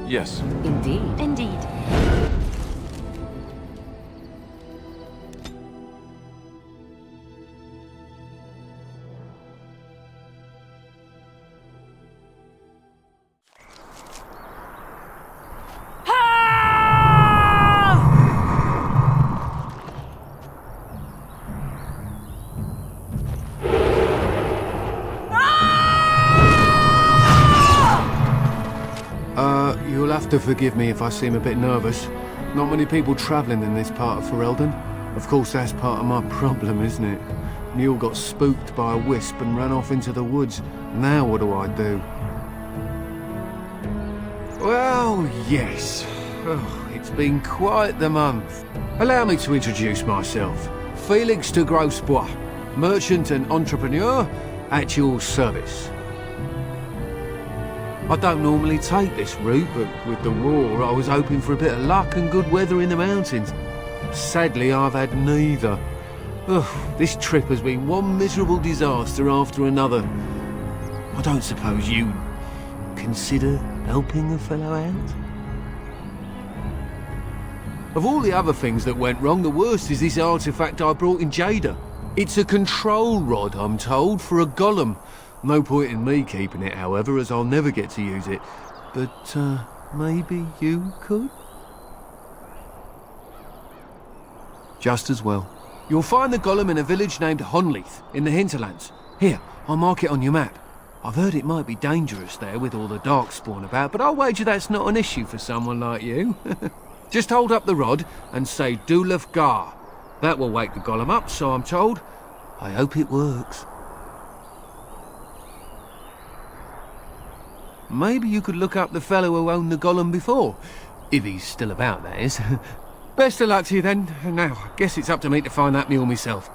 Yes. Indeed. Indeed. You'll have to forgive me if I seem a bit nervous. Not many people travelling in this part of Ferelden. Of course, that's part of my problem, isn't it? Neil got spooked by a wisp and ran off into the woods. Now what do I do? Well, yes. Oh, it's been quite the month. Allow me to introduce myself. Felix de Crossbow, merchant and entrepreneur at your service. I don't normally take this route, but with the war, I was hoping for a bit of luck and good weather in the mountains. Sadly, I've had neither. Ugh, this trip has been one miserable disaster after another. I don't suppose you consider helping a fellow out? Of all the other things that went wrong, the worst is this artifact I brought in Jada. It's a control rod, I'm told, for a golem. No point in me keeping it, however, as I'll never get to use it. But, maybe you could? Just as well. You'll find the golem in a village named Honleith, in the hinterlands. Here, I'll mark it on your map. I've heard it might be dangerous there with all the darkspawn about, but I'll wager that's not an issue for someone like you. Just hold up the rod and say Dulaf Gar. That will wake the golem up, so I'm told. I hope it works. Maybe you could look up the fellow who owned the golem before. If he's still about, that is. Best of luck to you then. Now, I guess it's up to me to find that mule myself.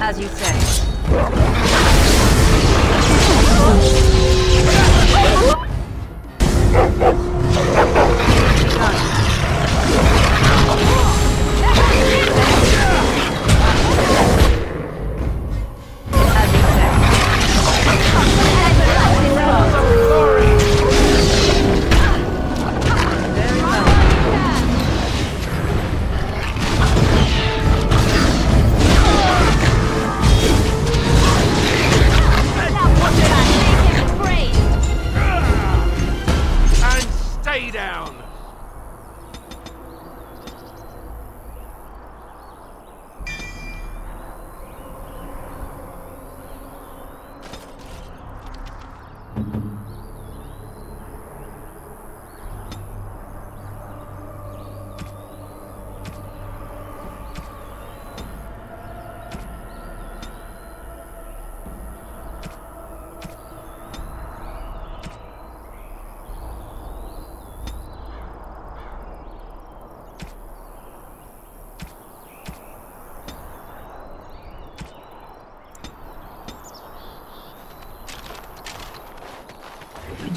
As you say.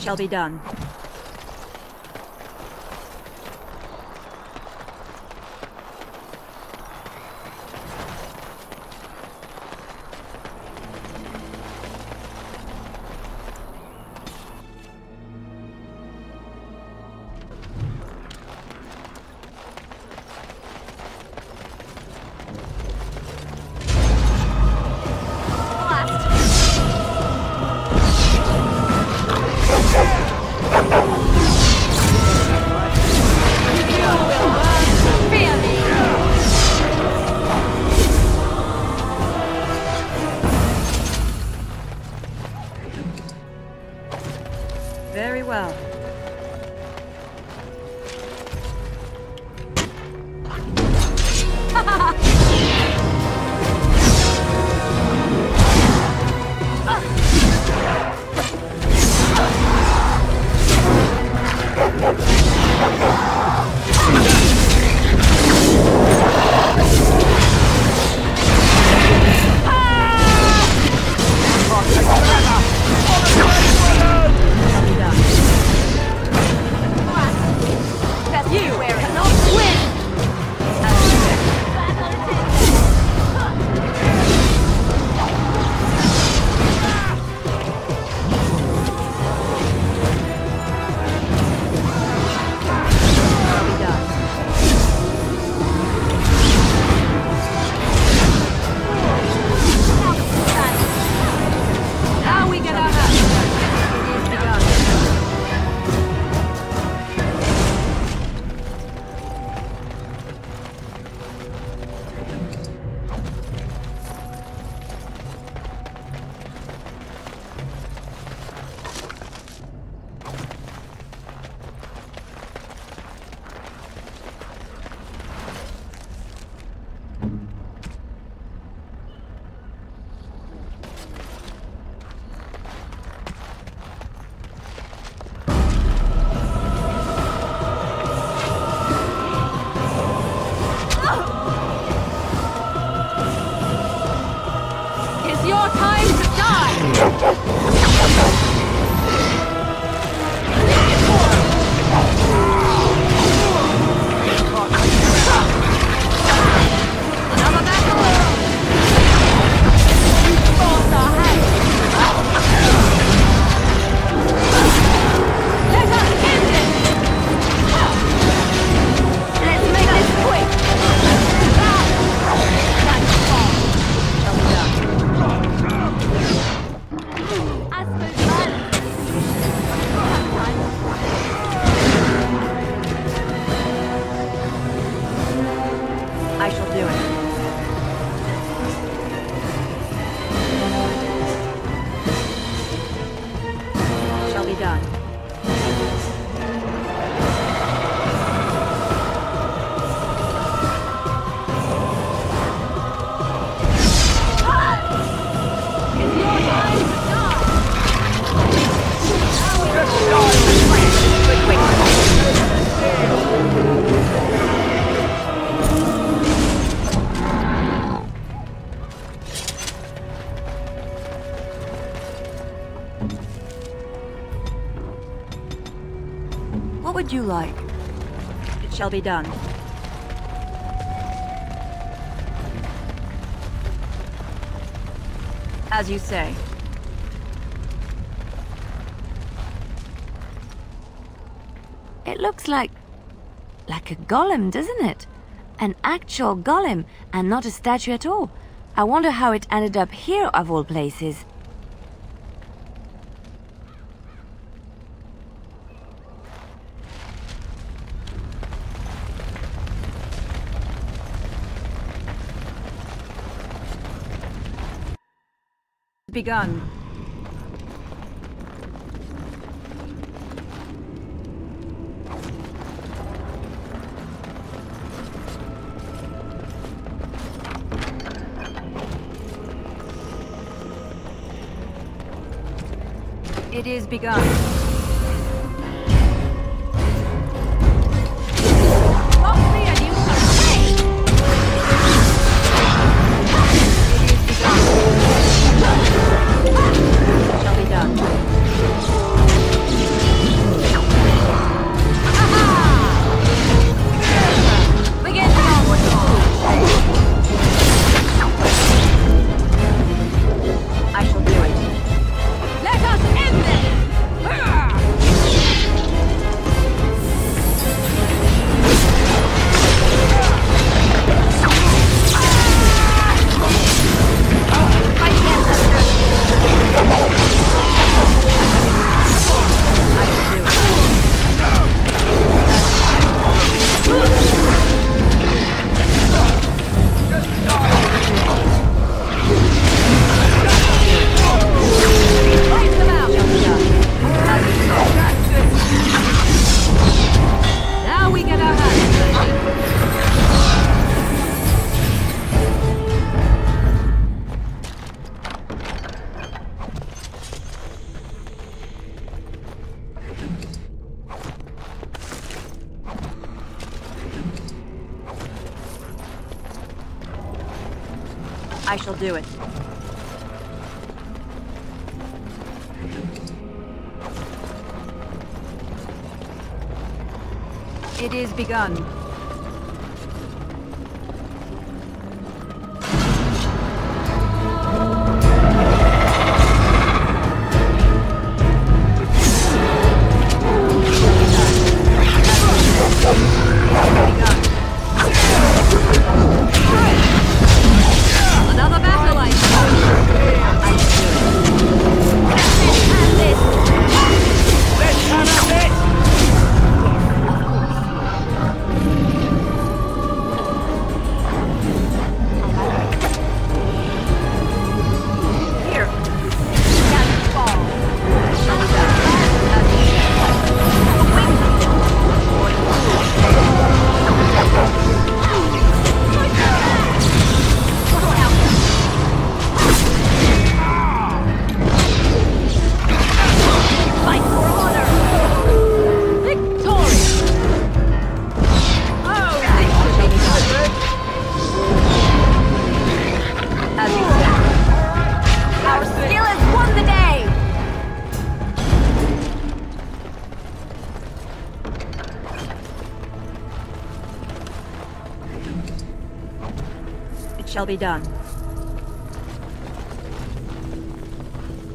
Shall be done. Very well. What would you like? It shall be done. As you say. It looks like a golem, doesn't it? An actual golem, and not a statue at all. I wonder how it ended up here, of all places. Begun. It is begun. Shall be done. I shall do it. It is begun. Another battle I Let's have a bit! Here. Down fall. Fight for honor. Victory. Oh, this shall be good. As you say. Our skill has won the day! It shall be done.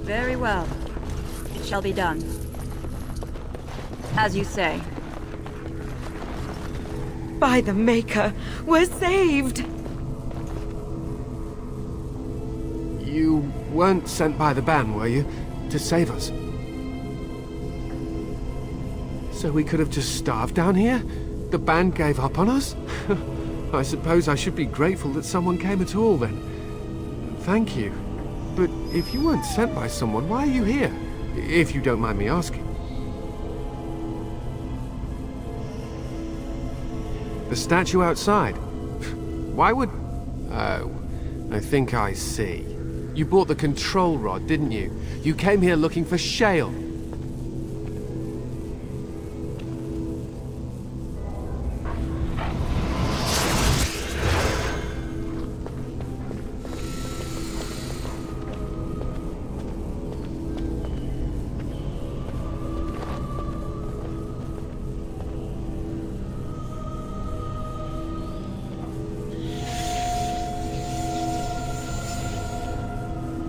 Very well. It shall be done. As you say. By the Maker, we're saved! You weren't sent by the ban, were you? To save us? So we could have just starved down here? The band gave up on us? I suppose I should be grateful that someone came at all, then. Thank you. But if you weren't sent by someone, why are you here? If you don't mind me asking. The statue outside? Why would... Oh, I think I see. You bought the control rod, didn't you? You came here looking for shale.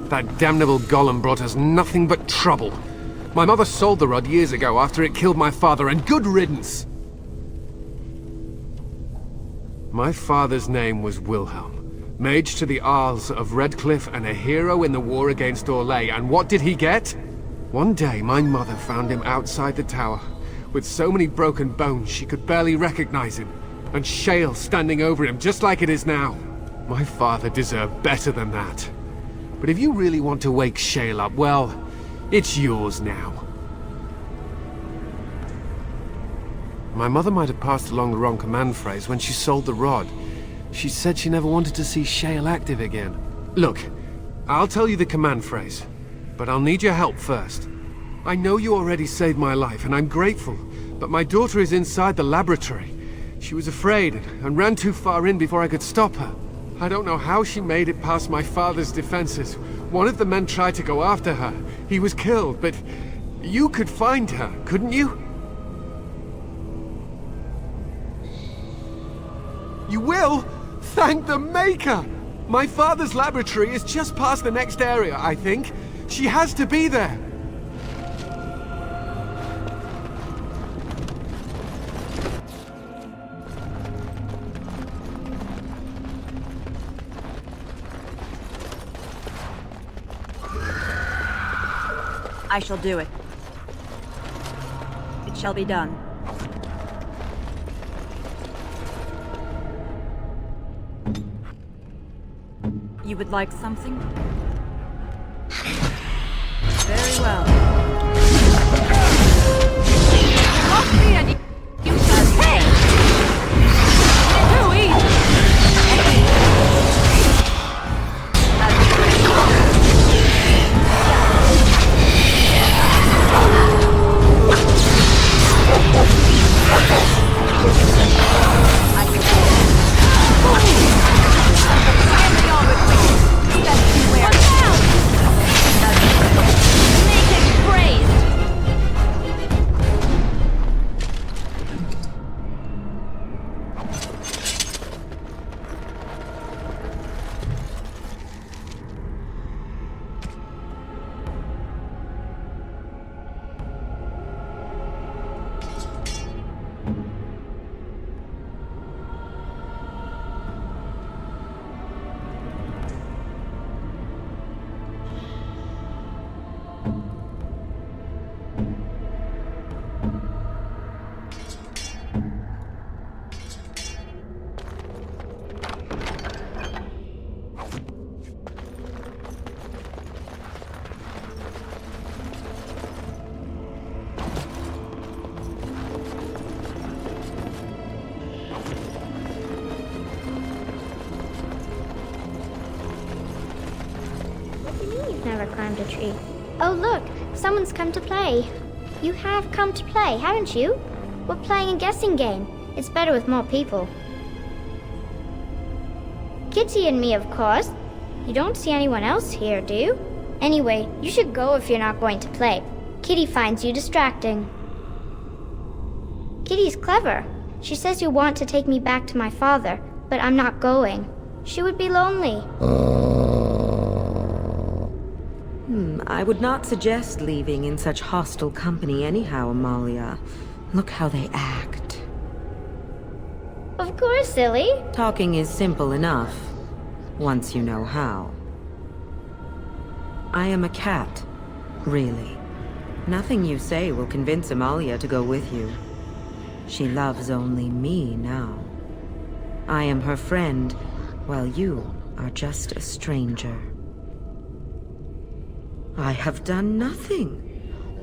That damnable golem brought us nothing but trouble. My mother sold the rod years ago after it killed my father, and good riddance! My father's name was Wilhelm, mage to the Arls of Redcliffe and a hero in the war against Orlais, and what did he get? One day my mother found him outside the tower, with so many broken bones she could barely recognize him, and shale standing over him just like it is now. My father deserved better than that. But if you really want to wake shale up, well, it's yours now. My mother might have passed along the wrong command phrase when she sold the rod. She said she never wanted to see shale active again. Look, I'll tell you the command phrase, but I'll need your help first. I know you already saved my life, and I'm grateful, but my daughter is inside the laboratory. She was afraid and ran too far in before I could stop her. I don't know how she made it past my father's defenses. One of the men tried to go after her. He was killed, but you could find her, couldn't you? You will? Thank the Maker! My father's laboratory is just past the next area, I think. She has to be there. I shall do it. It shall be done. You would like something? Very well. You lost me and you shall pay! Too easy! I can never climbed a tree. Oh look, someone's come to play. You have come to play, haven't you? We're playing a guessing game. It's better with more people. Kitty and me, of course. You don't see anyone else here, do you? Anyway, you should go if you're not going to play. Kitty finds you distracting. Kitty's clever. She says you want to take me back to my father, but I'm not going. She would be lonely. I would not suggest leaving in such hostile company anyhow, Amalia. Look how they act. Of course, silly. Talking is simple enough, once you know how. I am a cat, really. Nothing you say will convince Amalia to go with you. She loves only me now. I am her friend, while you are just a stranger. I have done nothing.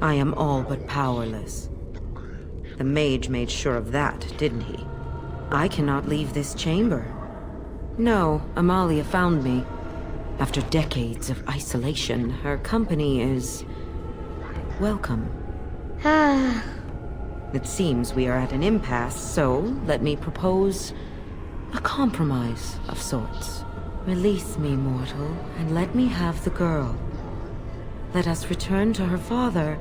I am all but powerless. The mage made sure of that, didn't he? I cannot leave this chamber. No, Amalia found me. After decades of isolation, her company is welcome. It seems we are at an impasse, so let me propose a compromise of sorts. Release me, mortal, and let me have the girl. Let us return to her father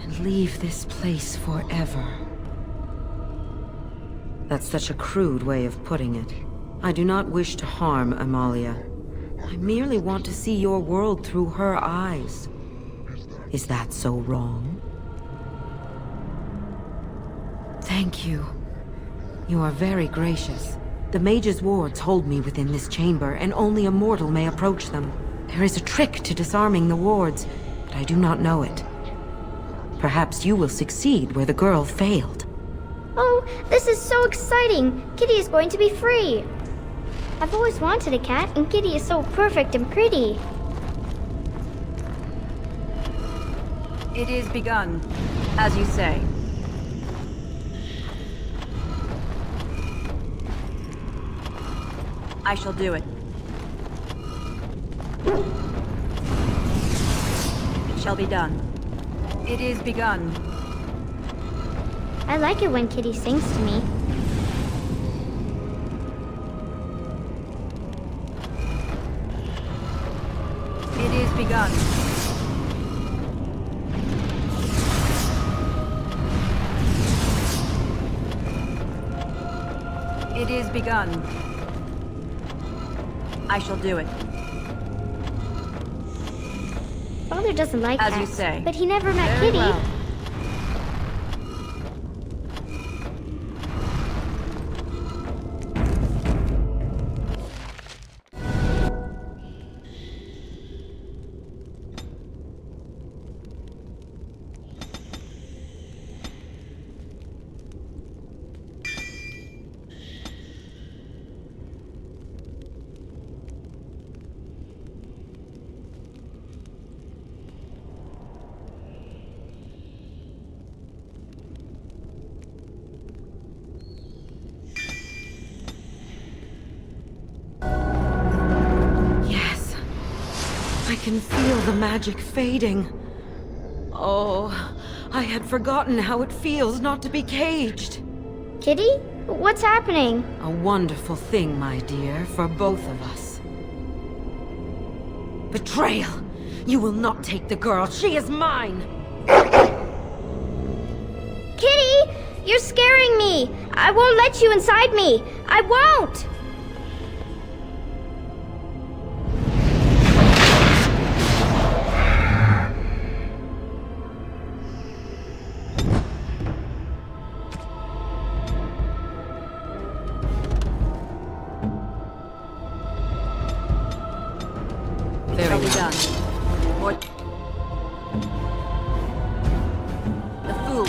and leave this place forever. That's such a crude way of putting it. I do not wish to harm Amalia. I merely want to see your world through her eyes. Is that so wrong? Thank you. You are very gracious. The mage's wards hold me within this chamber, and only a mortal may approach them. There is a trick to disarming the wards, but I do not know it. Perhaps you will succeed where the girl failed. Oh, this is so exciting! Kitty is going to be free! I've always wanted a cat, and Kitty is so perfect and pretty. It is begun, as you say. I shall do it. It shall be done. It is begun. I like it when Kitty sings to me. It is begun. It is begun. I shall do it. Father doesn't like As cats, you say. but he never met Very Kitty. well. I can feel the magic fading. Oh, I had forgotten how it feels not to be caged. Kitty? What's happening? A wonderful thing, my dear, for both of us. Betrayal! You will not take the girl. She is mine! Kitty! You're scaring me! I won't let you inside me! I won't! Very done. Or the fool.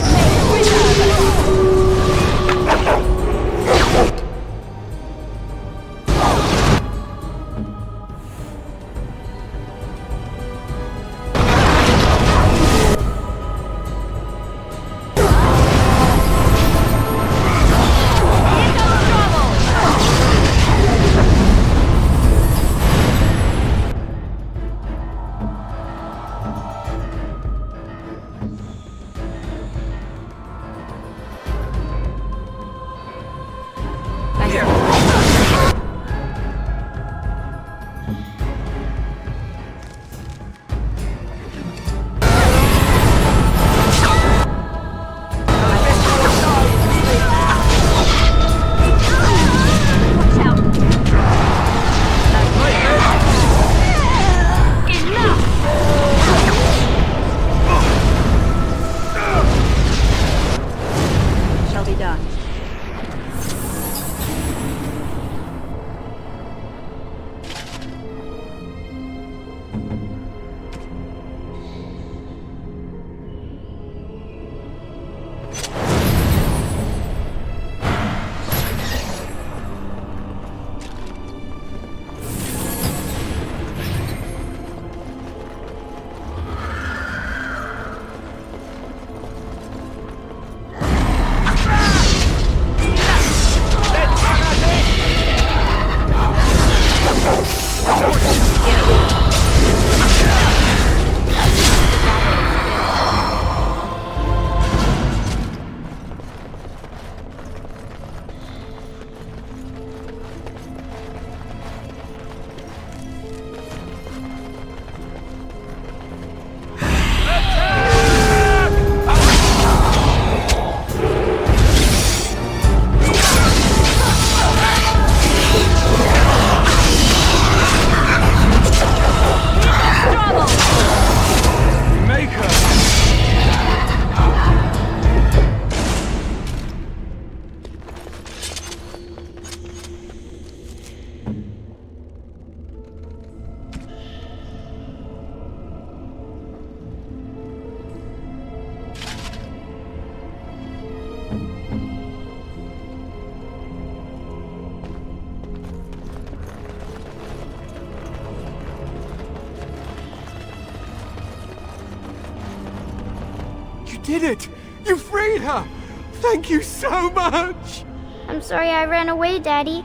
did it! You freed her! Thank you so much! I'm sorry I ran away, Daddy.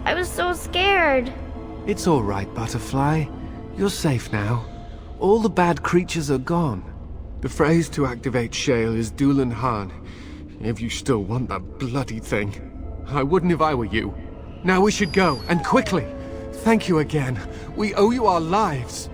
I was so scared. It's all right, Butterfly. You're safe now. All the bad creatures are gone. The phrase to activate Shale is Dulan Han, if you still want that bloody thing. I wouldn't if I were you. Now we should go, and quickly. Thank you again. We owe you our lives.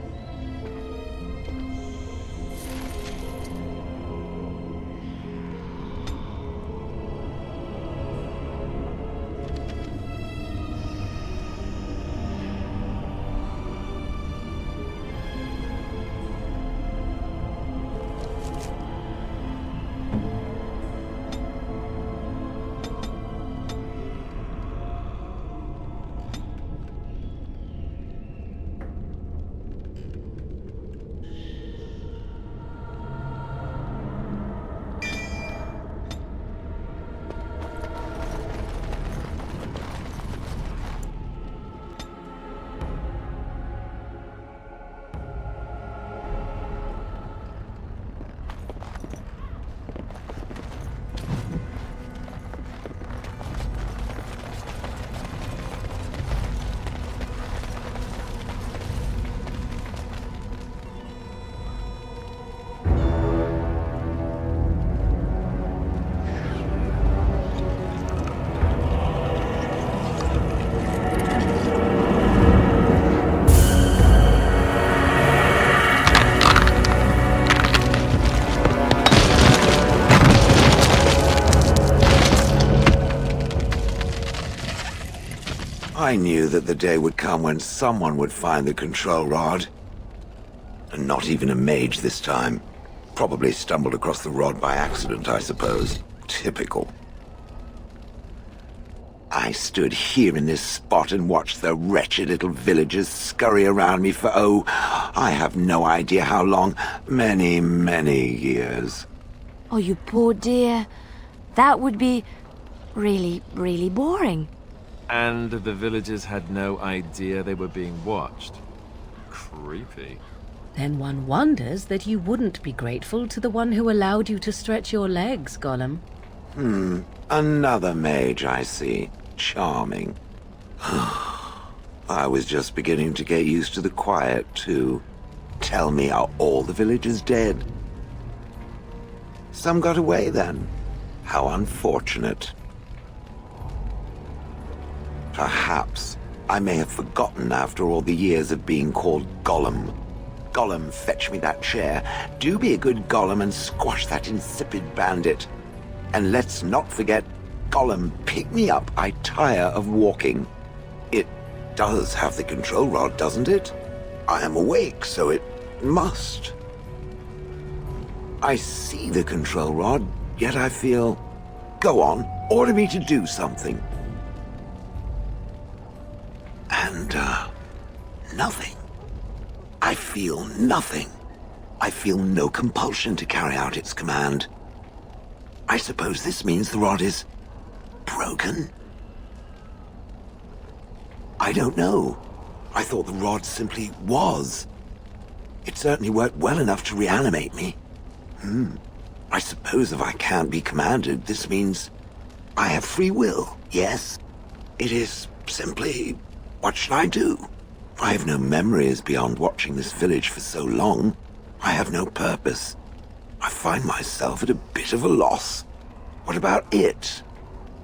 I knew that the day would come when someone would find the control rod. And not even a mage this time. Probably stumbled across the rod by accident, I suppose. Typical. I stood here in this spot and watched the wretched little villagers scurry around me for, oh, I have no idea how long. Many, many years. Oh, you poor dear. That would be really, really boring. And the villagers had no idea they were being watched. Creepy. Then one wonders that you wouldn't be grateful to the one who allowed you to stretch your legs, Gollum. Another mage, I see. Charming. I was just beginning to get used to the quiet, too. Tell me, are all the villagers dead? Some got away, then. How unfortunate. Perhaps I may have forgotten after all the years of being called Gollum. Gollum, fetch me that chair. Do be a good Gollum and squash that insipid bandit. And let's not forget, Gollum, pick me up. I tire of walking. It does have the control rod, doesn't it? I am awake, so it must. I see the control rod, yet I feel... Go on, order me to do something. And, nothing. I feel nothing. I feel no compulsion to carry out its command. I suppose this means the rod is... broken? I don't know. I thought the rod simply was. It certainly worked well enough to reanimate me. I suppose if I can't be commanded, this means I have free will, yes? It is simply... What should I do? I have no memories beyond watching this village for so long. I have no purpose. I find myself at a bit of a loss. What about it?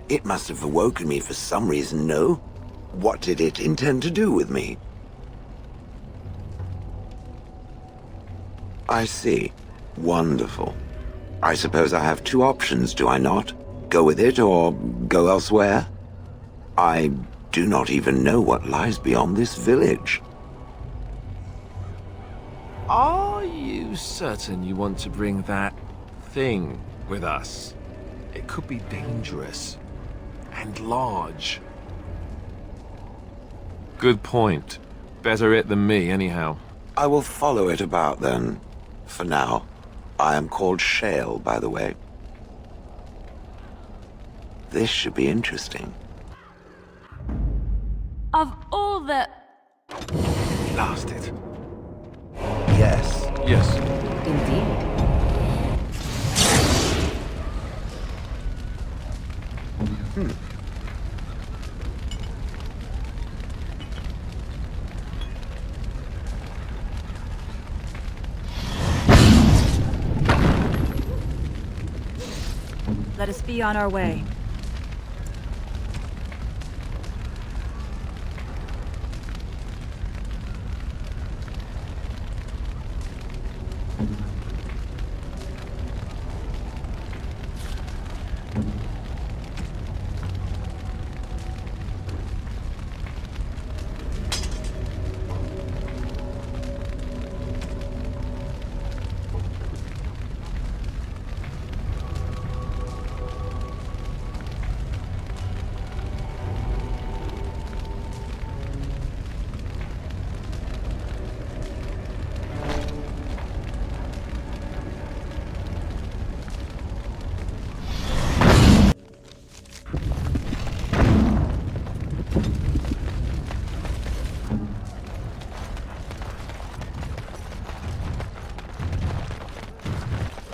It must have awoken me for some reason, no? What did it intend to do with me? I see. Wonderful. I suppose I have two options, do I not? Go with it or go elsewhere? I do not even know what lies beyond this village. Are you certain you want to bring that thing with us? It could be dangerous and large. Good point. Better it than me, anyhow. I will follow it about then. For now. I am called Shale, by the way. This should be interesting. Of all the... Blast it. Yes. Yes. Indeed. Let us be on our way.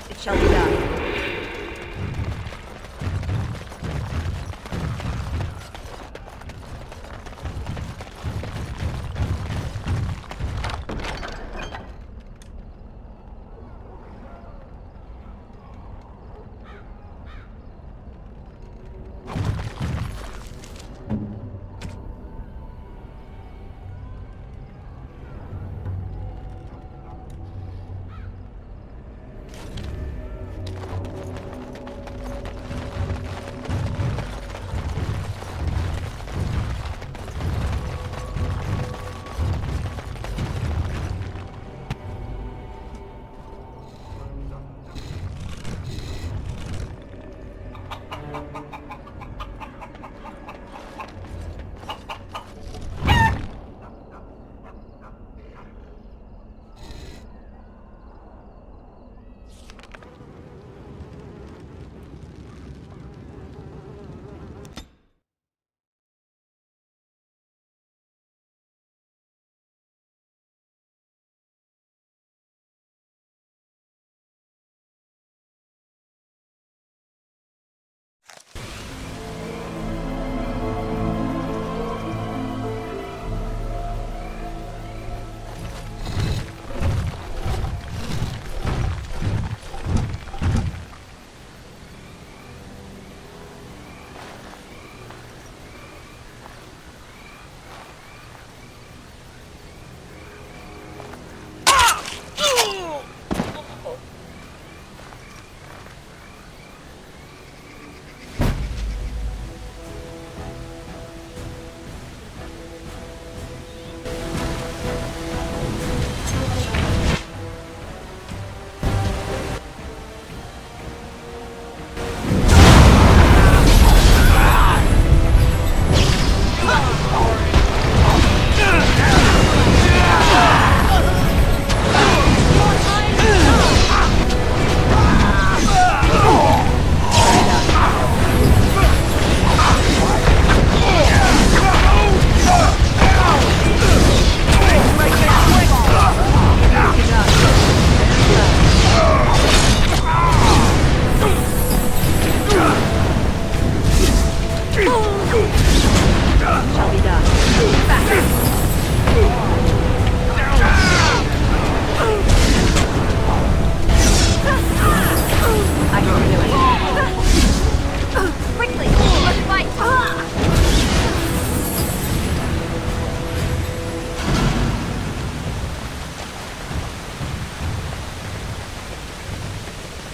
It shall be done.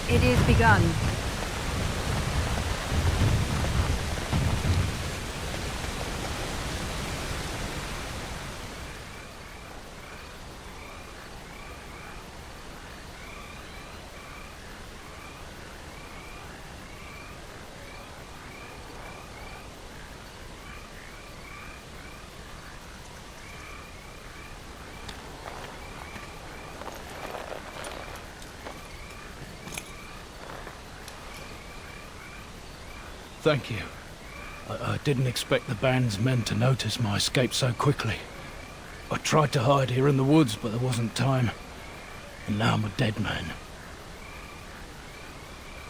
It is begun. Thank you. I didn't expect the band's men to notice my escape so quickly. I tried to hide here in the woods, but there wasn't time. And now I'm a dead man.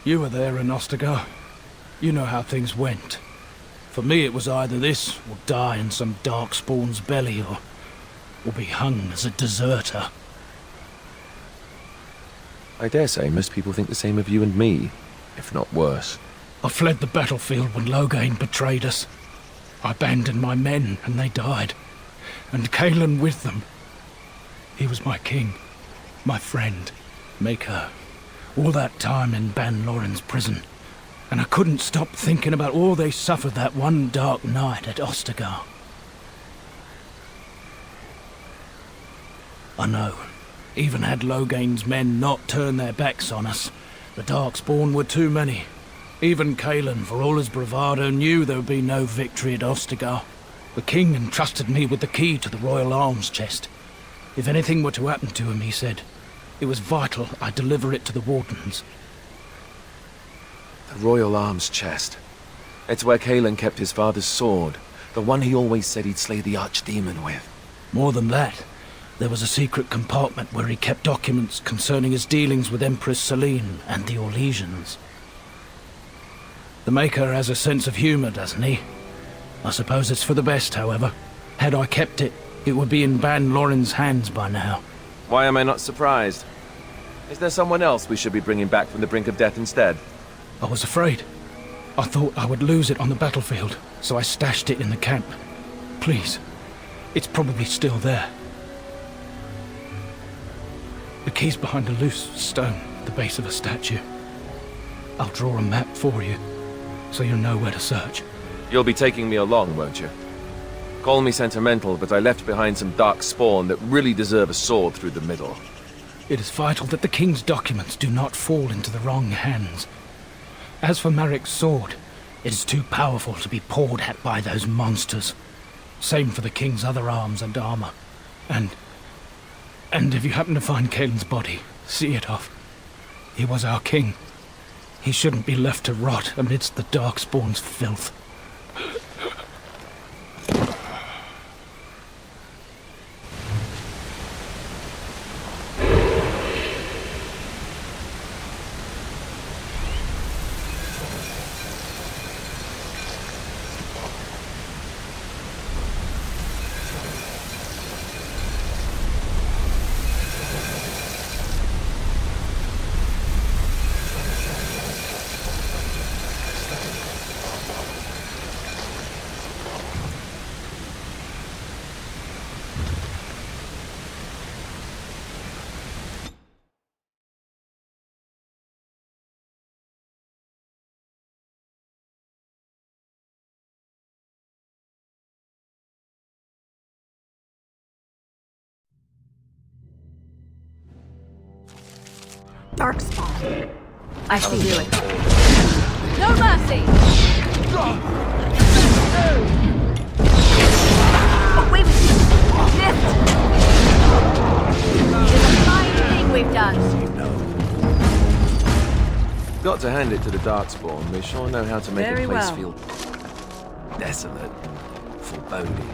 You were there in Ostagar. You know how things went. For me, it was either this, or die in some darkspawn's belly, or be hung as a deserter. I dare say most people think the same of you and me, if not worse. I fled the battlefield when Loghain betrayed us. I abandoned my men, and they died. And Caelan with them. He was my king, my friend, maker. All that time in Ban Loren's prison. And I couldn't stop thinking about all they suffered that one dark night at Ostagar. I know, even had Loghain's men not turned their backs on us, the Darkspawn were too many. Even Caelan, for all his bravado, knew there would be no victory at Ostagar. The king entrusted me with the key to the royal arms chest. If anything were to happen to him, he said, it was vital I deliver it to the wardens. The royal arms chest. It's where Caelan kept his father's sword, the one he always said he'd slay the archdemon with. More than that, there was a secret compartment where he kept documents concerning his dealings with Empress Selene and the Orlesians. The Maker has a sense of humor, doesn't he? I suppose it's for the best, however. Had I kept it, it would be in Ban Loren's hands by now. Why am I not surprised? Is there someone else we should be bringing back from the brink of death instead? I was afraid. I thought I would lose it on the battlefield, so I stashed it in the camp. Please, it's probably still there. The key's behind a loose stone at the base of a statue. I'll draw a map for you, so you'll know where to search. You'll be taking me along, won't you? Call me sentimental, but I left behind some dark spawn that really deserve a sword through the middle. It is vital that the king's documents do not fall into the wrong hands. As for Marik's sword, it is too powerful to be pawed at by those monsters. Same for the king's other arms and armor. And if you happen to find Caelan's body, see it off. He was our king. He shouldn't be left to rot amidst the Darkspawn's filth. Darkspawn. I see you. No mercy! Away with you! Missed! It's a fine thing we've done. Got to hand it to the Darkspawn. They sure know how to make Very a place well. feel desolate, foreboding.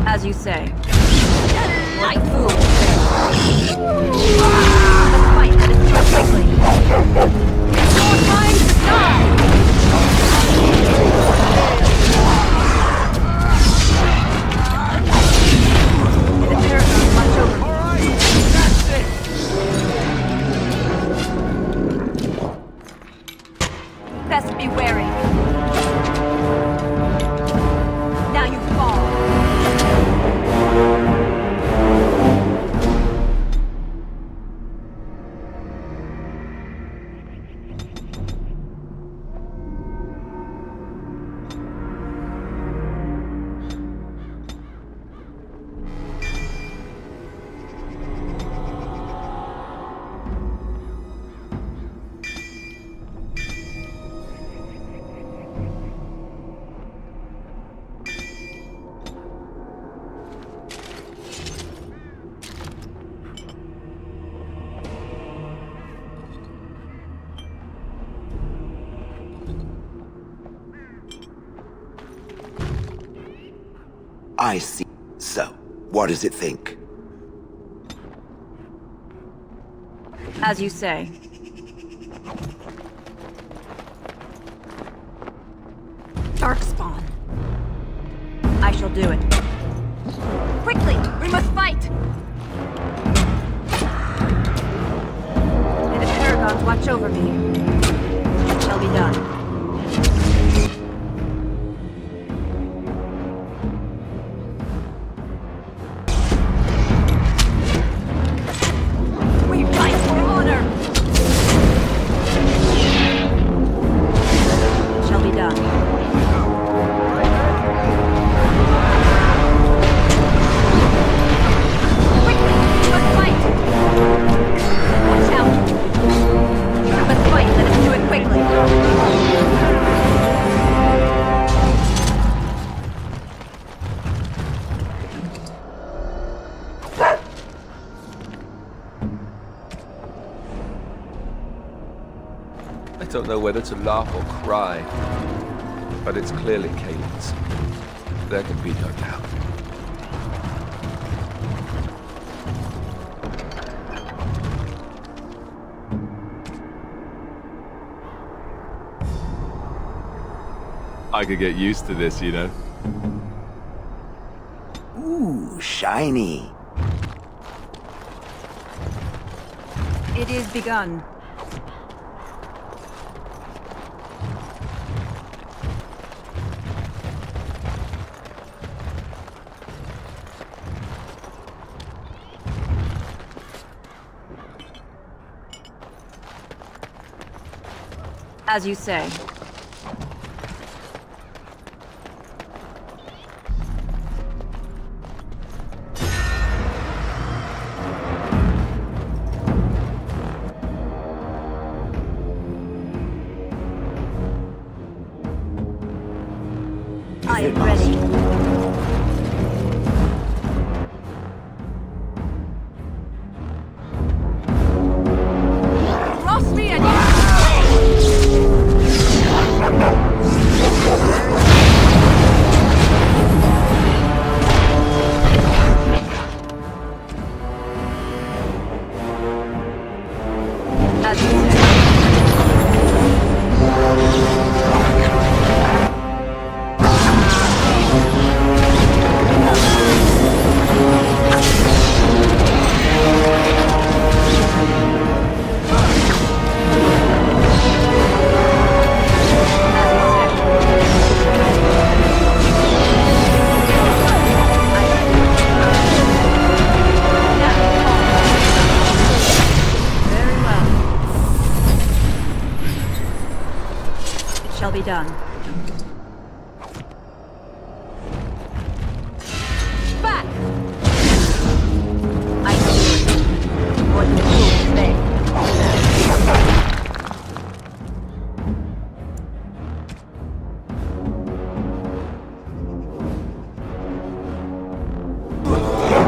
As you say. Light fool! The fight had its turn quickly. It's your time to die! The terror is much over. Alright, that's it! Best be wary. Now you fall. I see. So, what does it think? As you say. Darkspawn. I shall do it. Quickly! We must fight! May the Paragons watch over me. It shall be done. I don't know whether to laugh or cry, but it's clearly Kaylin's. There can be no doubt. I could get used to this, you know. Ooh, shiny. It is begun. As you say. I am ready. Cross me and as you say. Shall be done. Back! I see what the fools say.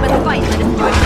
But the fight, let us do it.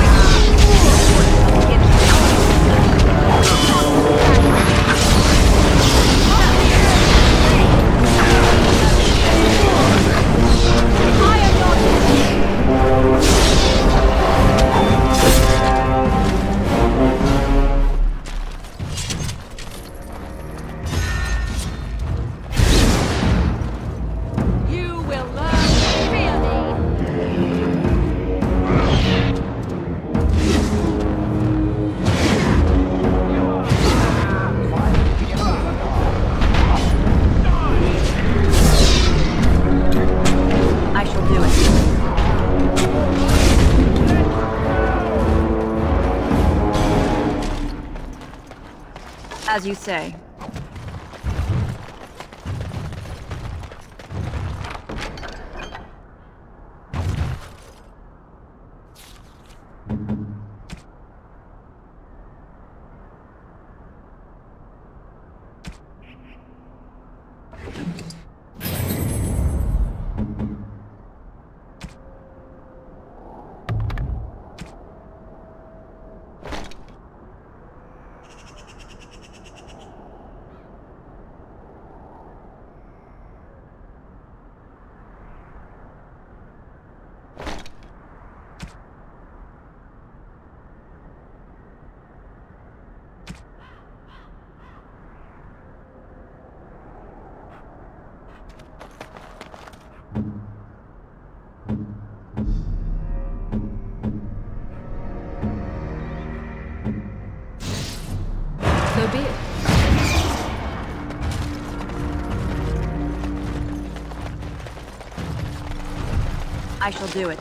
As you say. So be it. I shall do it.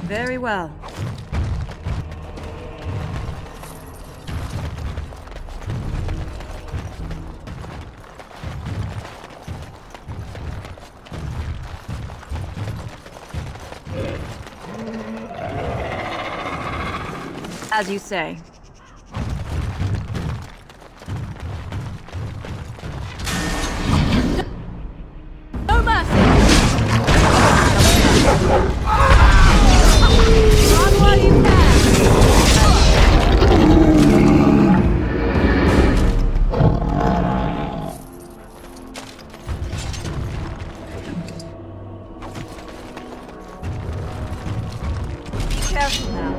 Very well. As you say. No mercy! Run while you can! Be careful now.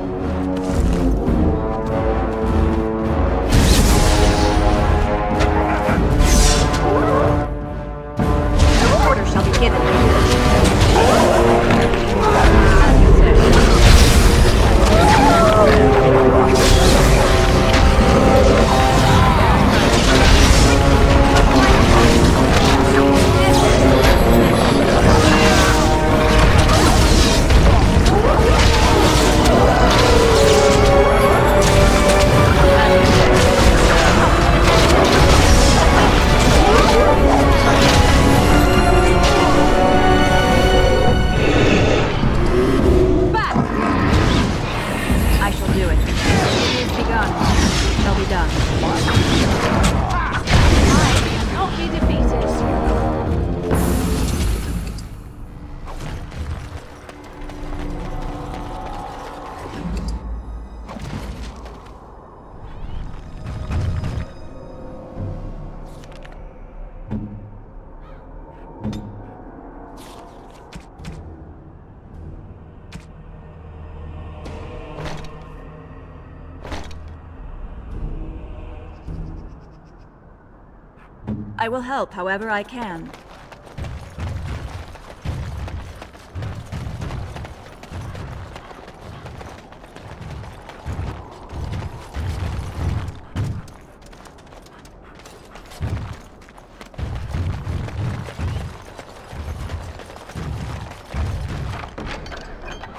I will help however I can.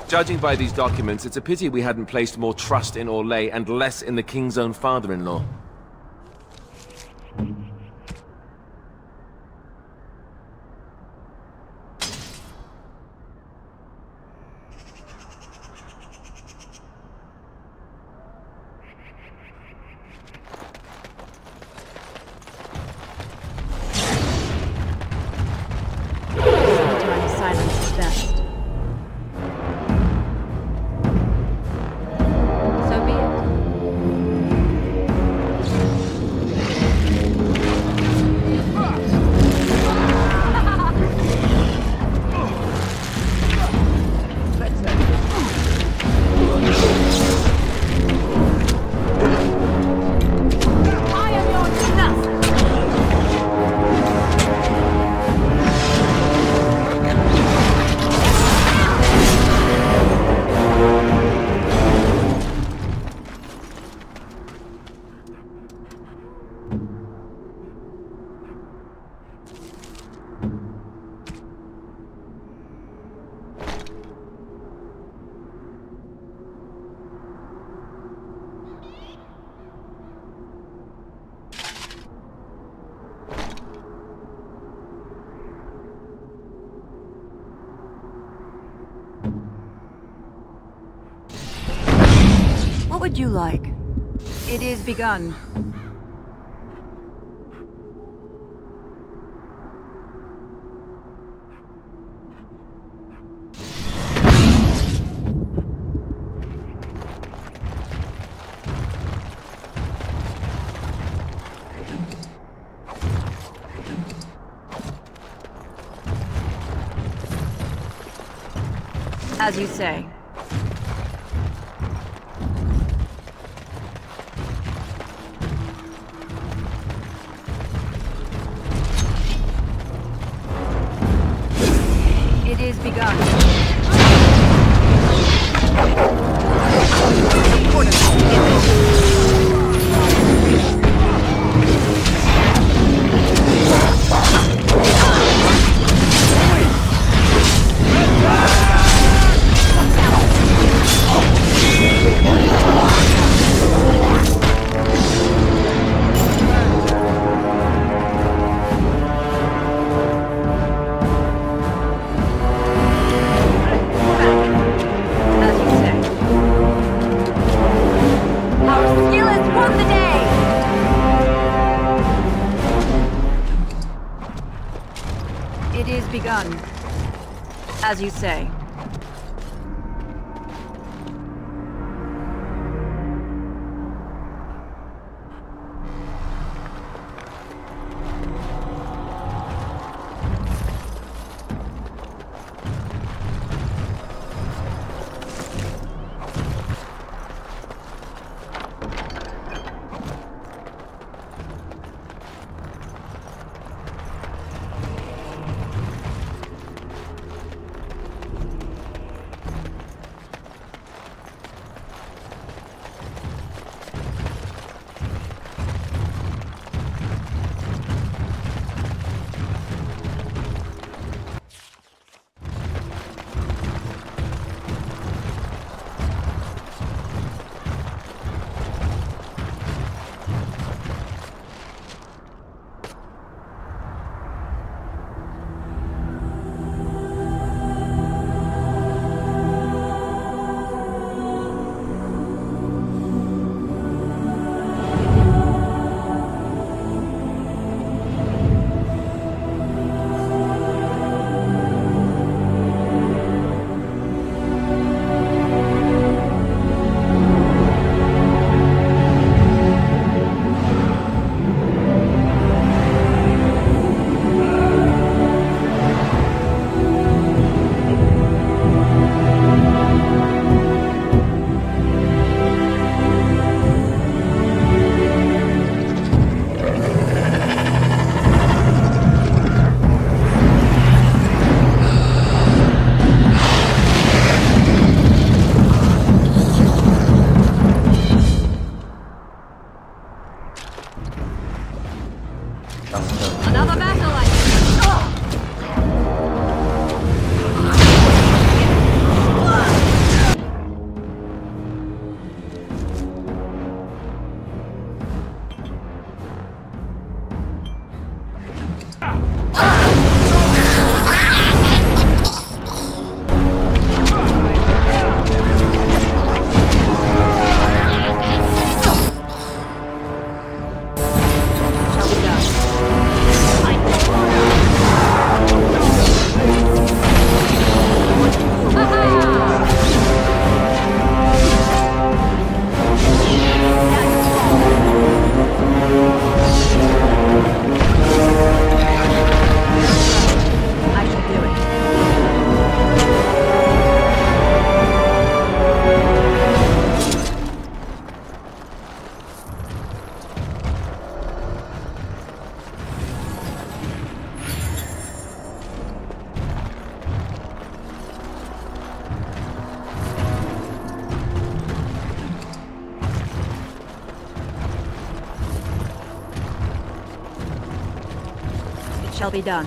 Judging by these documents, it's a pity we hadn't placed more trust in Orlais and less in the king's own father-in-law. Sometimes silence is best. So be it. I am your dust! What would you like? It is begun. As you say. It is begun. It is begun. As you say. Another battle like shall be done.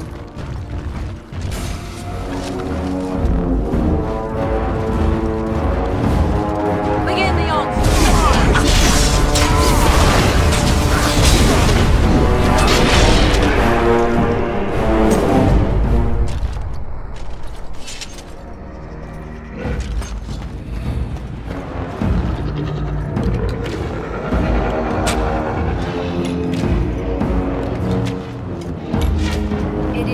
Begin the It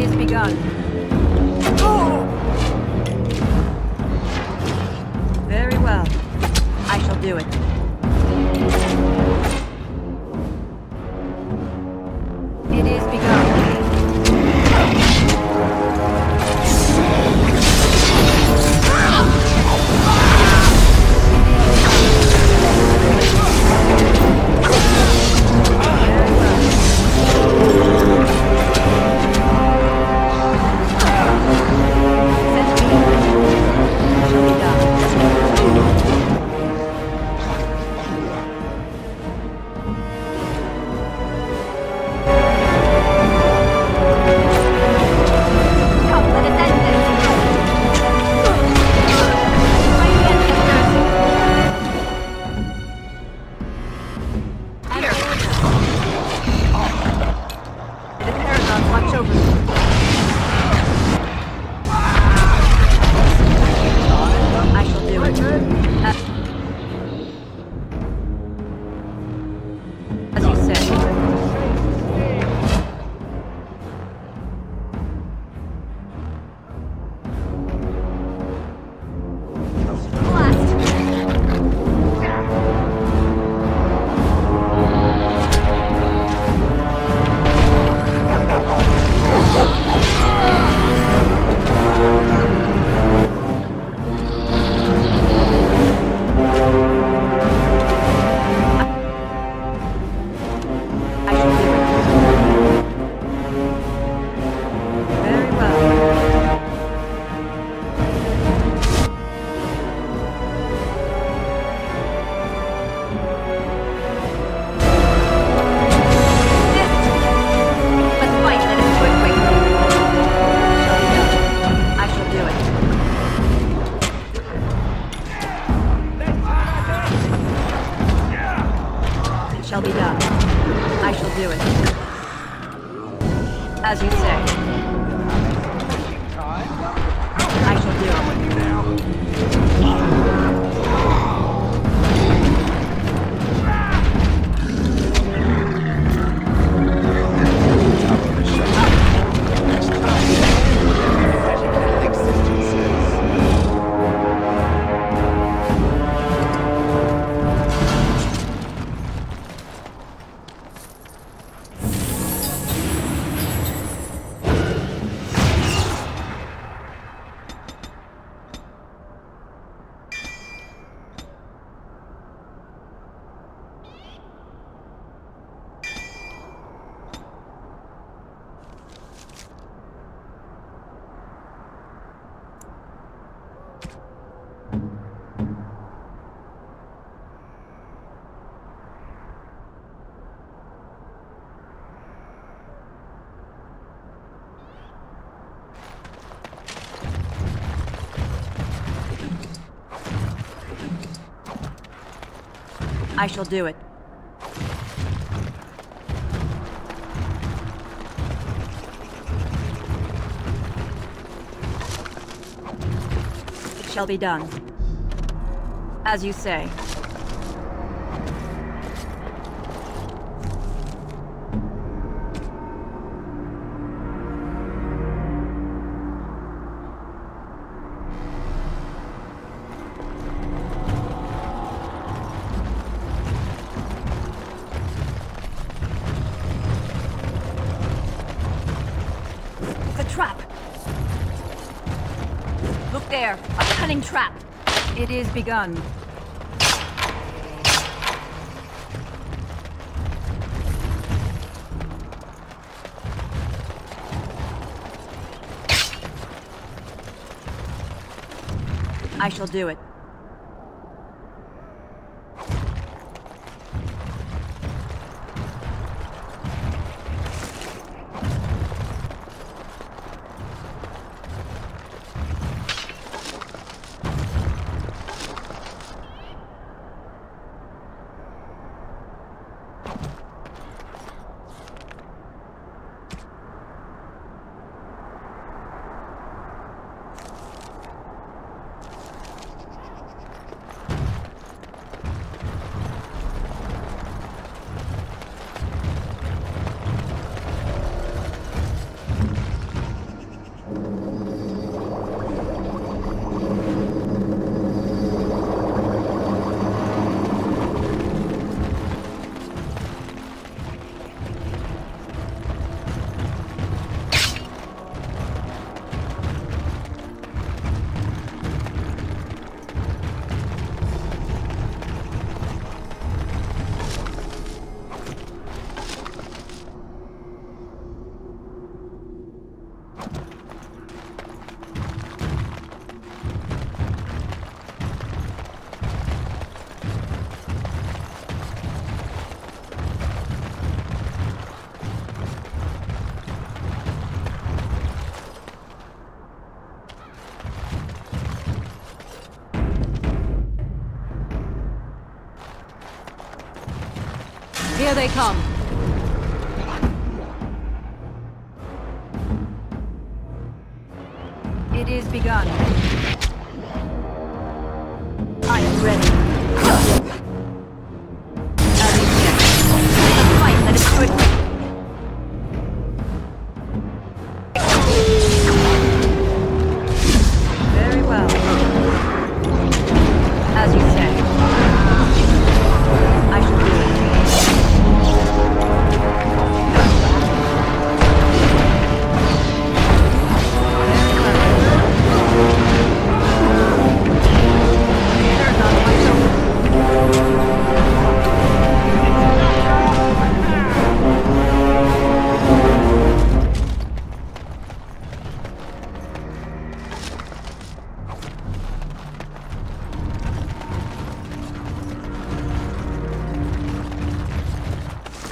over me. I shall do it. As you say. Shall be done. I shall do it. As you say. I shall do I shall do it. It shall be done. As you say. Trap! Look there, a cunning trap. It is begun. I shall do it. Here they come. It is begun. I am ready. As you say, the fight that is good. Very well. As you say. I shall do it.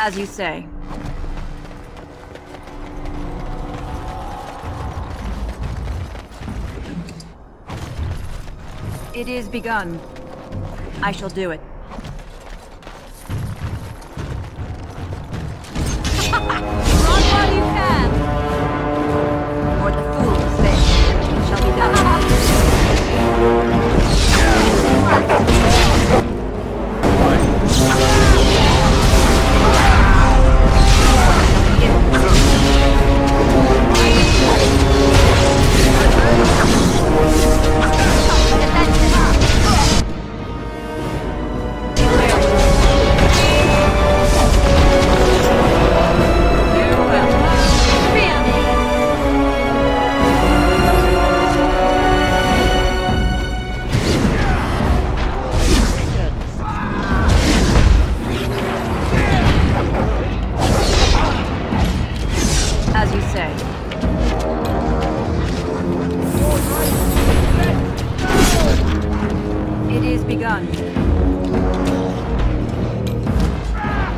As you say. It is begun. I shall do it. Run while you can! Or the fool's fate shall be done.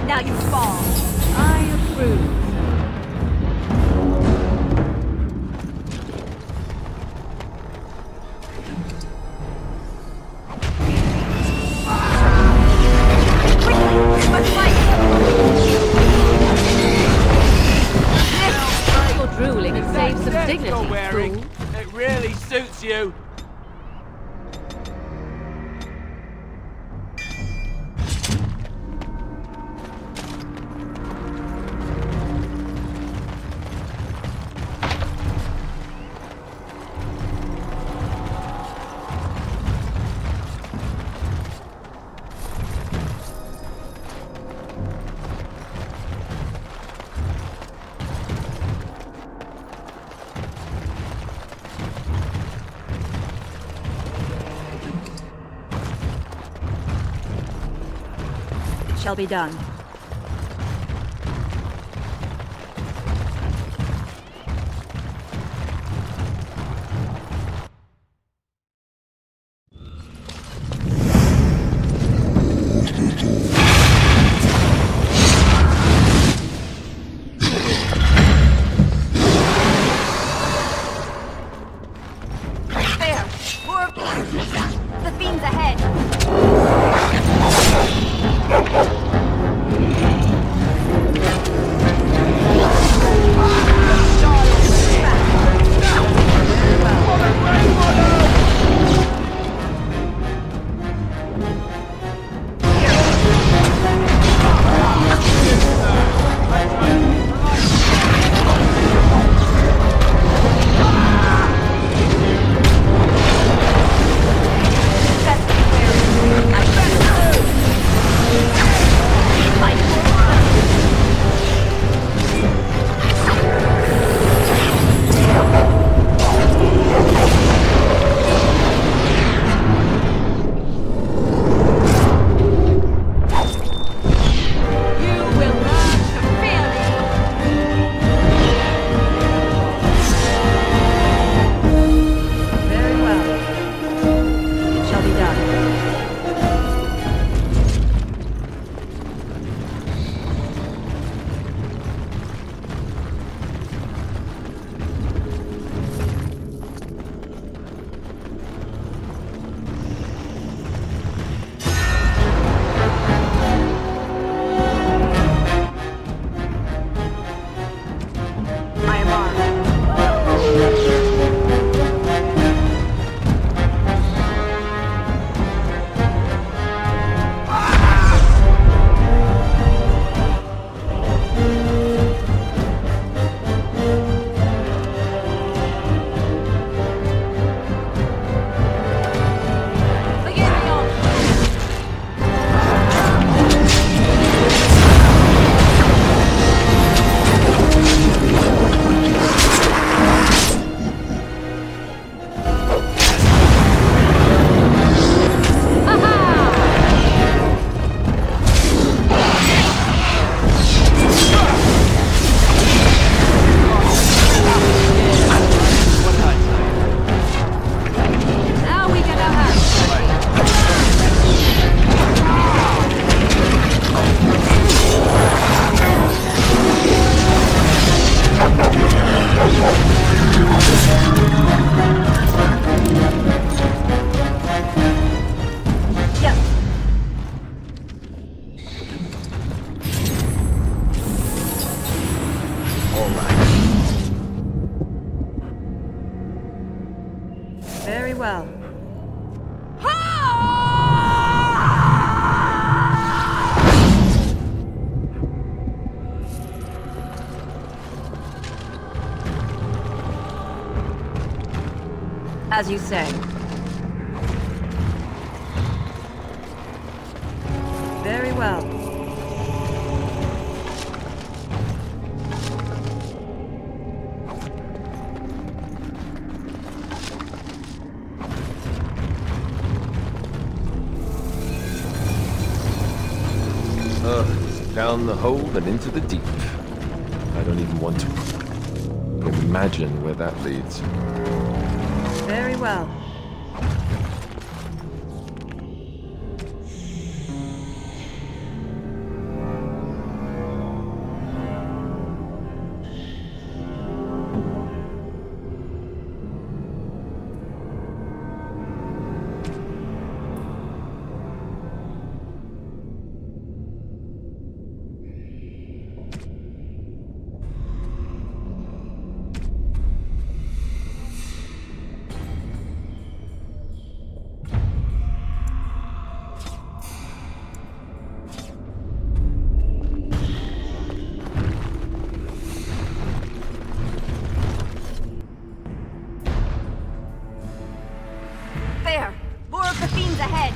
Now you fall. I approve. You're drooling and save some dignity, you're wearing. fool. It really suits you. Shall be done. There! More of these! The fiend's ahead! Very well. As you say. Very well. Down the hole and into the deep. I don't even want to imagine where that leads. Very well. There! More of the fiends ahead!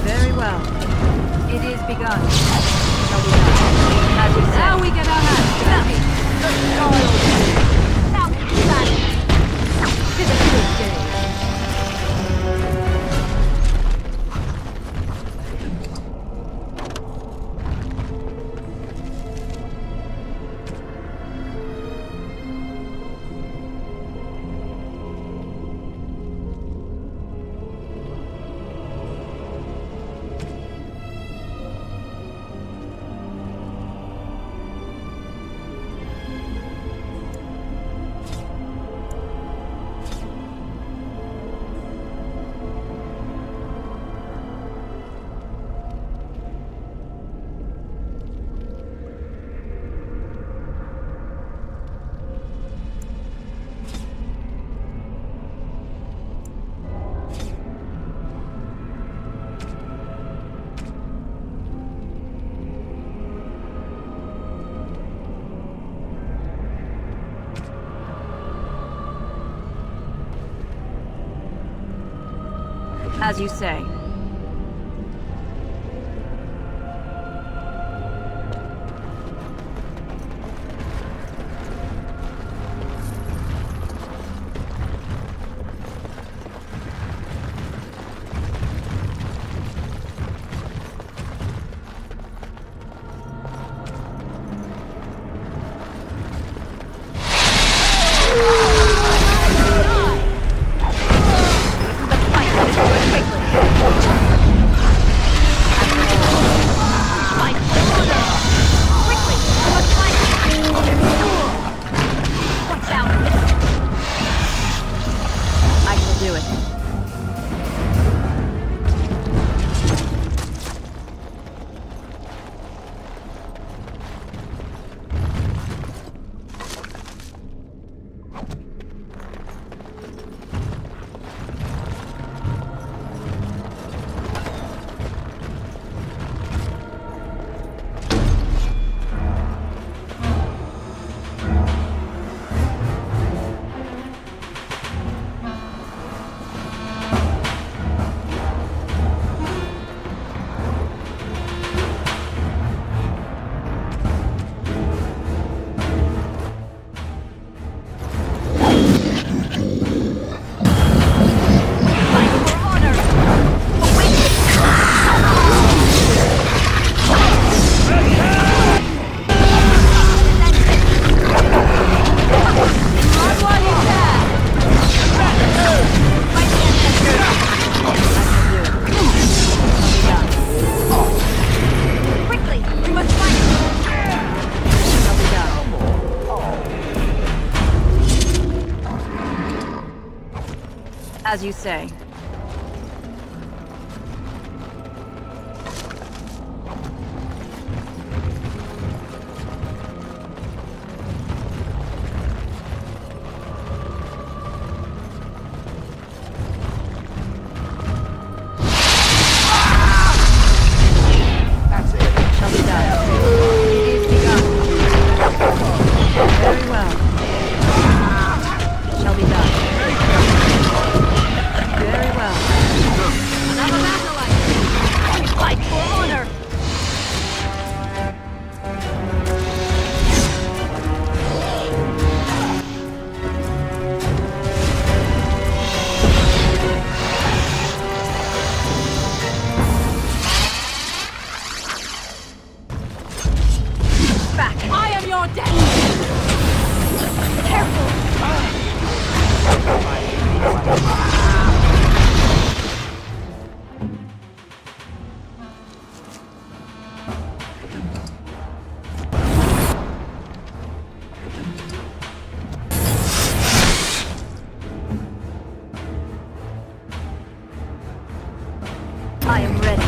Very well. It is begun. As you say. Now we get our hands dirty. Now that is a good day. As you say. As you say. Shall be done. It is begun. Very well. Shall be done. Very well. Another battle we fight for honor. Back. I am your death. Careful. I am ready.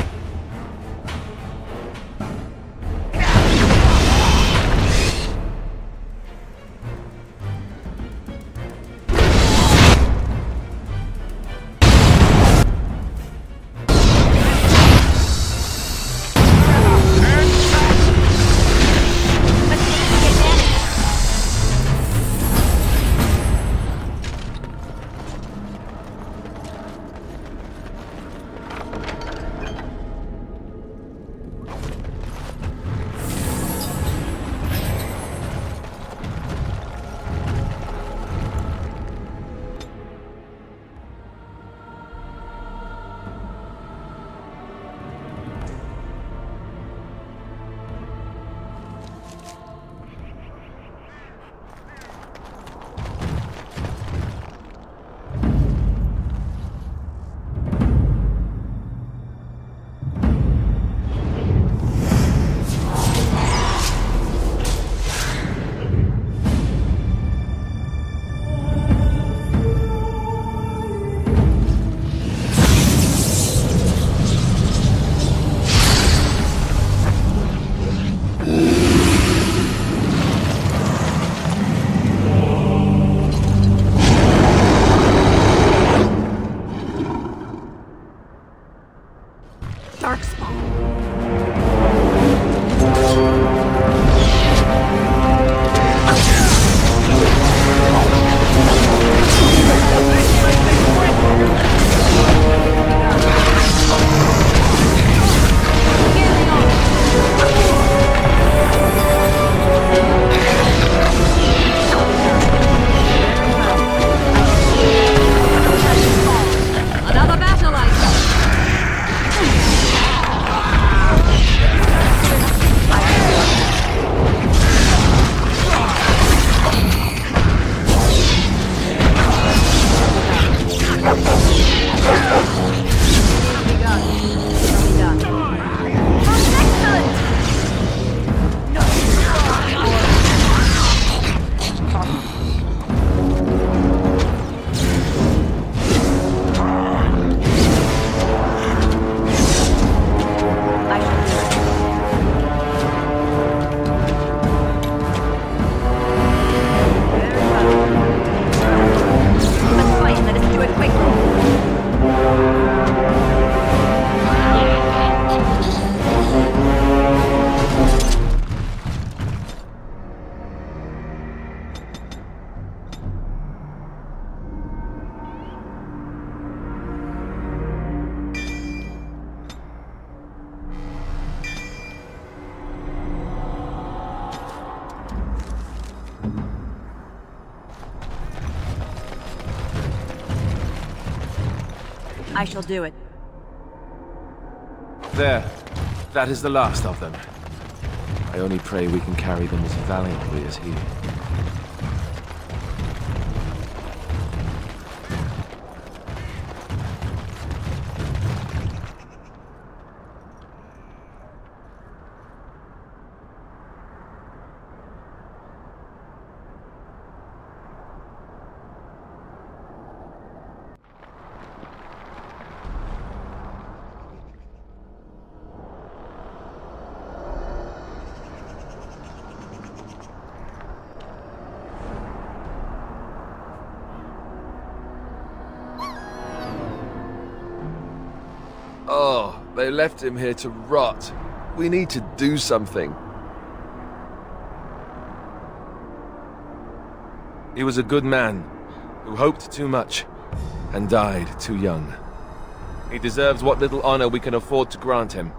I shall do it. There. That is the last of them. I only pray we can carry them as valiantly as he. They left him here to rot. We need to do something. He was a good man who hoped too much and died too young. He deserves what little honor we can afford to grant him.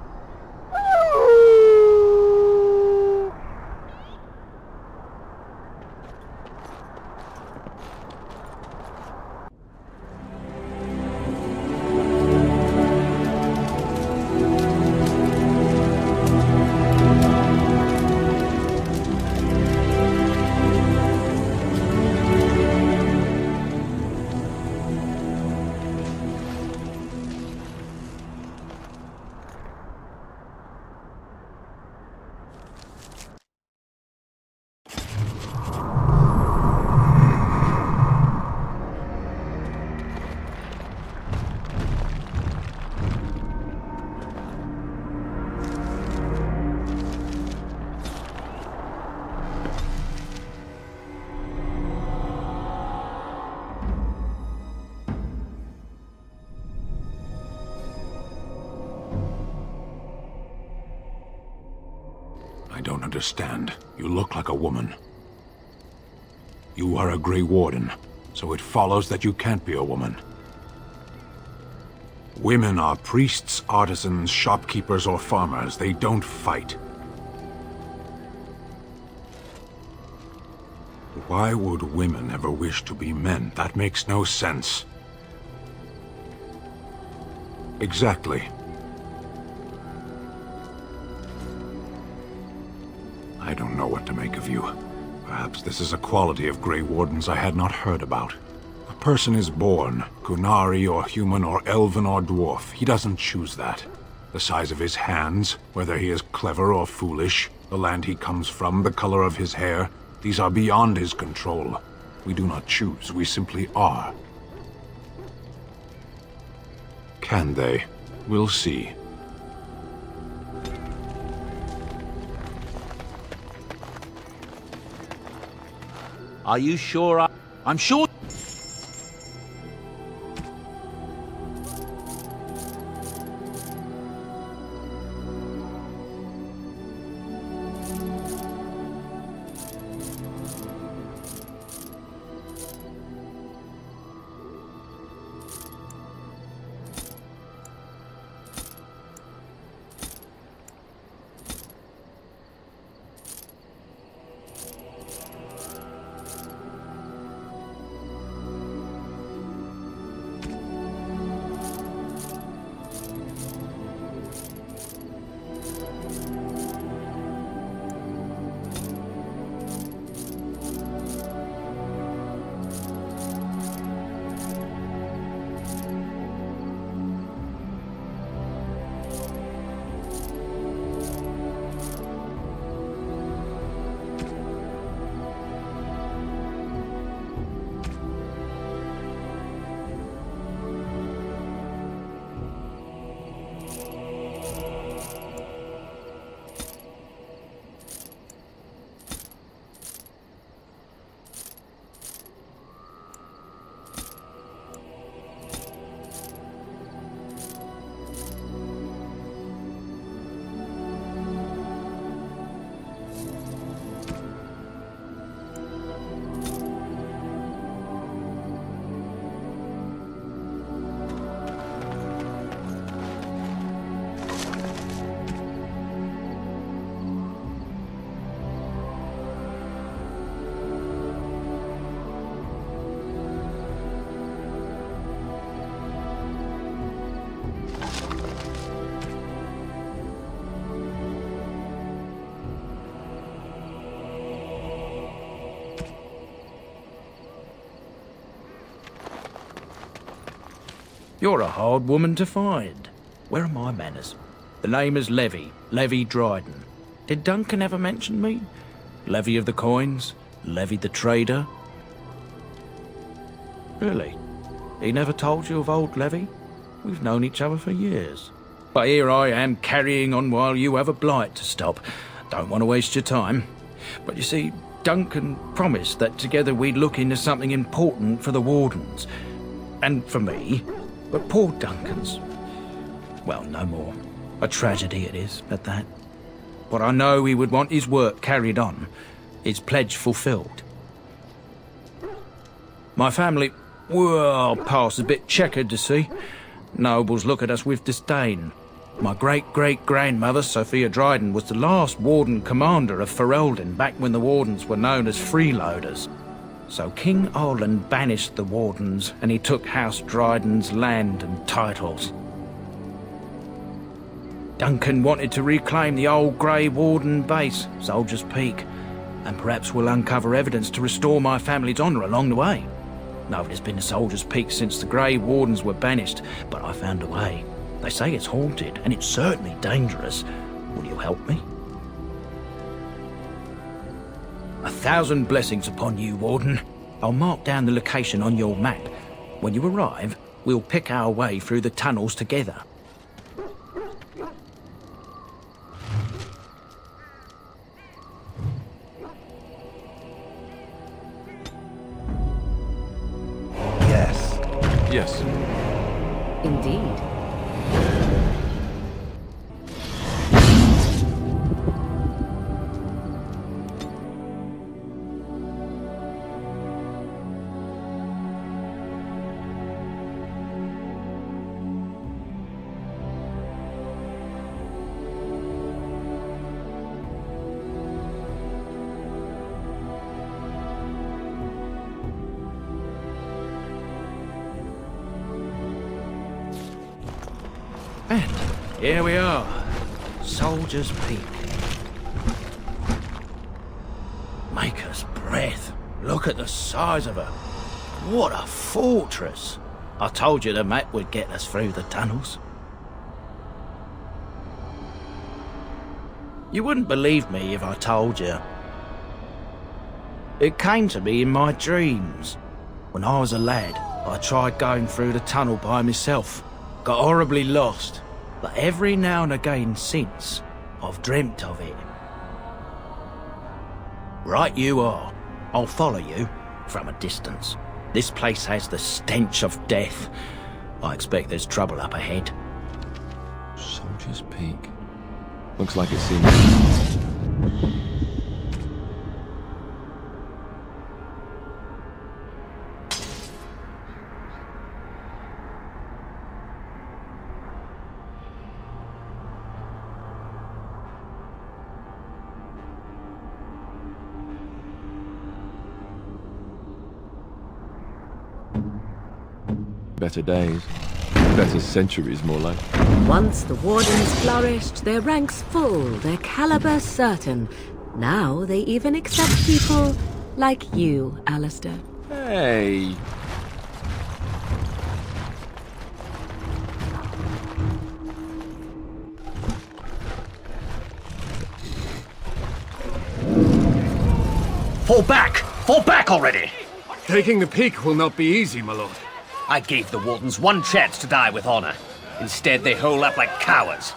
I don't understand. You look like a woman. You are a Grey Warden, so it follows that you can't be a woman. Women are priests, artisans, shopkeepers, or farmers. They don't fight. Why would women ever wish to be men? That makes no sense. Exactly. I don't know what to make of you. Perhaps this is a quality of Grey Wardens I had not heard about. A person is born, Kunari or human or elven or dwarf. He doesn't choose that. The size of his hands, whether he is clever or foolish, the land he comes from, the color of his hair, these are beyond his control. We do not choose, we simply are. Can they? We'll see. Are you sure? I'm sure. You're a hard woman to find. Where are my manners? The name is Levy, Levy Dryden. Did Duncan ever mention me? Levy of the coins? Levy the trader? Really? He never told you of old Levy? We've known each other for years. But here I am carrying on while you have a blight to stop. Don't want to waste your time. But you see, Duncan promised that together we'd look into something important for the Wardens. And for me. But poor Duncan's... well, no more. A tragedy it is, at that. But I know he would want his work carried on, his pledge fulfilled. My family, well, past a bit checkered to see. Nobles look at us with disdain. My great-great-grandmother, Sophia Dryden, was the last Warden commander of Ferelden back when the Wardens were known as freeloaders. So King Olin banished the Wardens, and he took House Dryden's land and titles. Duncan wanted to reclaim the old Grey Warden base, Soldier's Peak, and perhaps we'll uncover evidence to restore my family's honour along the way. Nobody's been to Soldier's Peak since the Grey Wardens were banished, but I found a way. They say it's haunted, and it's certainly dangerous. Will you help me? 1,000 blessings upon you, Warden. I'll mark down the location on your map. When you arrive, we'll pick our way through the tunnels together. Yes. Yes. Indeed. And here we are, Soldier's Peak. Maker's breath. Look at the size of her. What a fortress. I told you the map would get us through the tunnels. You wouldn't believe me if I told you. It came to me in my dreams. When I was a lad, I tried going through the tunnel by myself. Got horribly lost, but every now and again since, I've dreamt of it. Right you are. I'll follow you, from a distance. This place has the stench of death. I expect there's trouble up ahead. Soldier's Peak. Looks like it's seen. Better days. Better centuries, more like. Once the Wardens flourished, their ranks full, their caliber certain. Now they even accept people like you, Alistair. Hey! Fall back! Fall back already! Taking the peak will not be easy, my lord. I gave the Wardens one chance to die with honor. Instead, they hole up like cowards.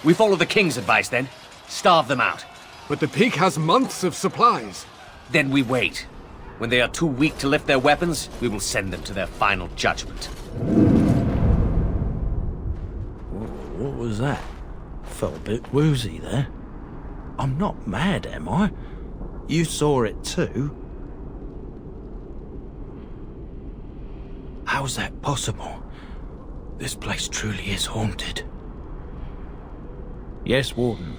We follow the King's advice, then. Starve them out. But the peak has months of supplies. Then we wait. When they are too weak to lift their weapons, we will send them to their final judgment. What was that? Felt a bit woozy there. I'm not mad, am I? You saw it too? How's that possible? This place truly is haunted. Yes, Warden.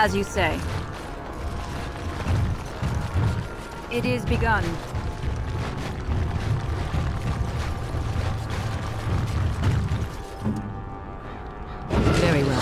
As you say. It is begun. Very well.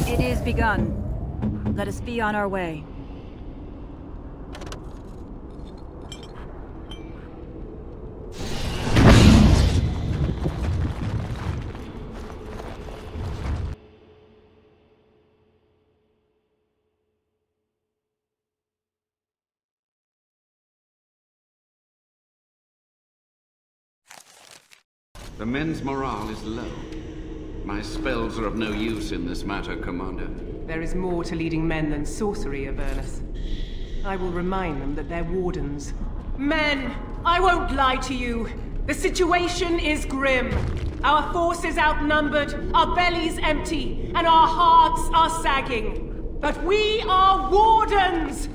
It is begun. Let us be on our way. The men's morale is low. My spells are of no use in this matter, Commander. There is more to leading men than sorcery, Avernus. I will remind them that they're wardens. Men, I won't lie to you. The situation is grim. Our forces outnumbered, our bellies empty, and our hearts are sagging. But we are wardens!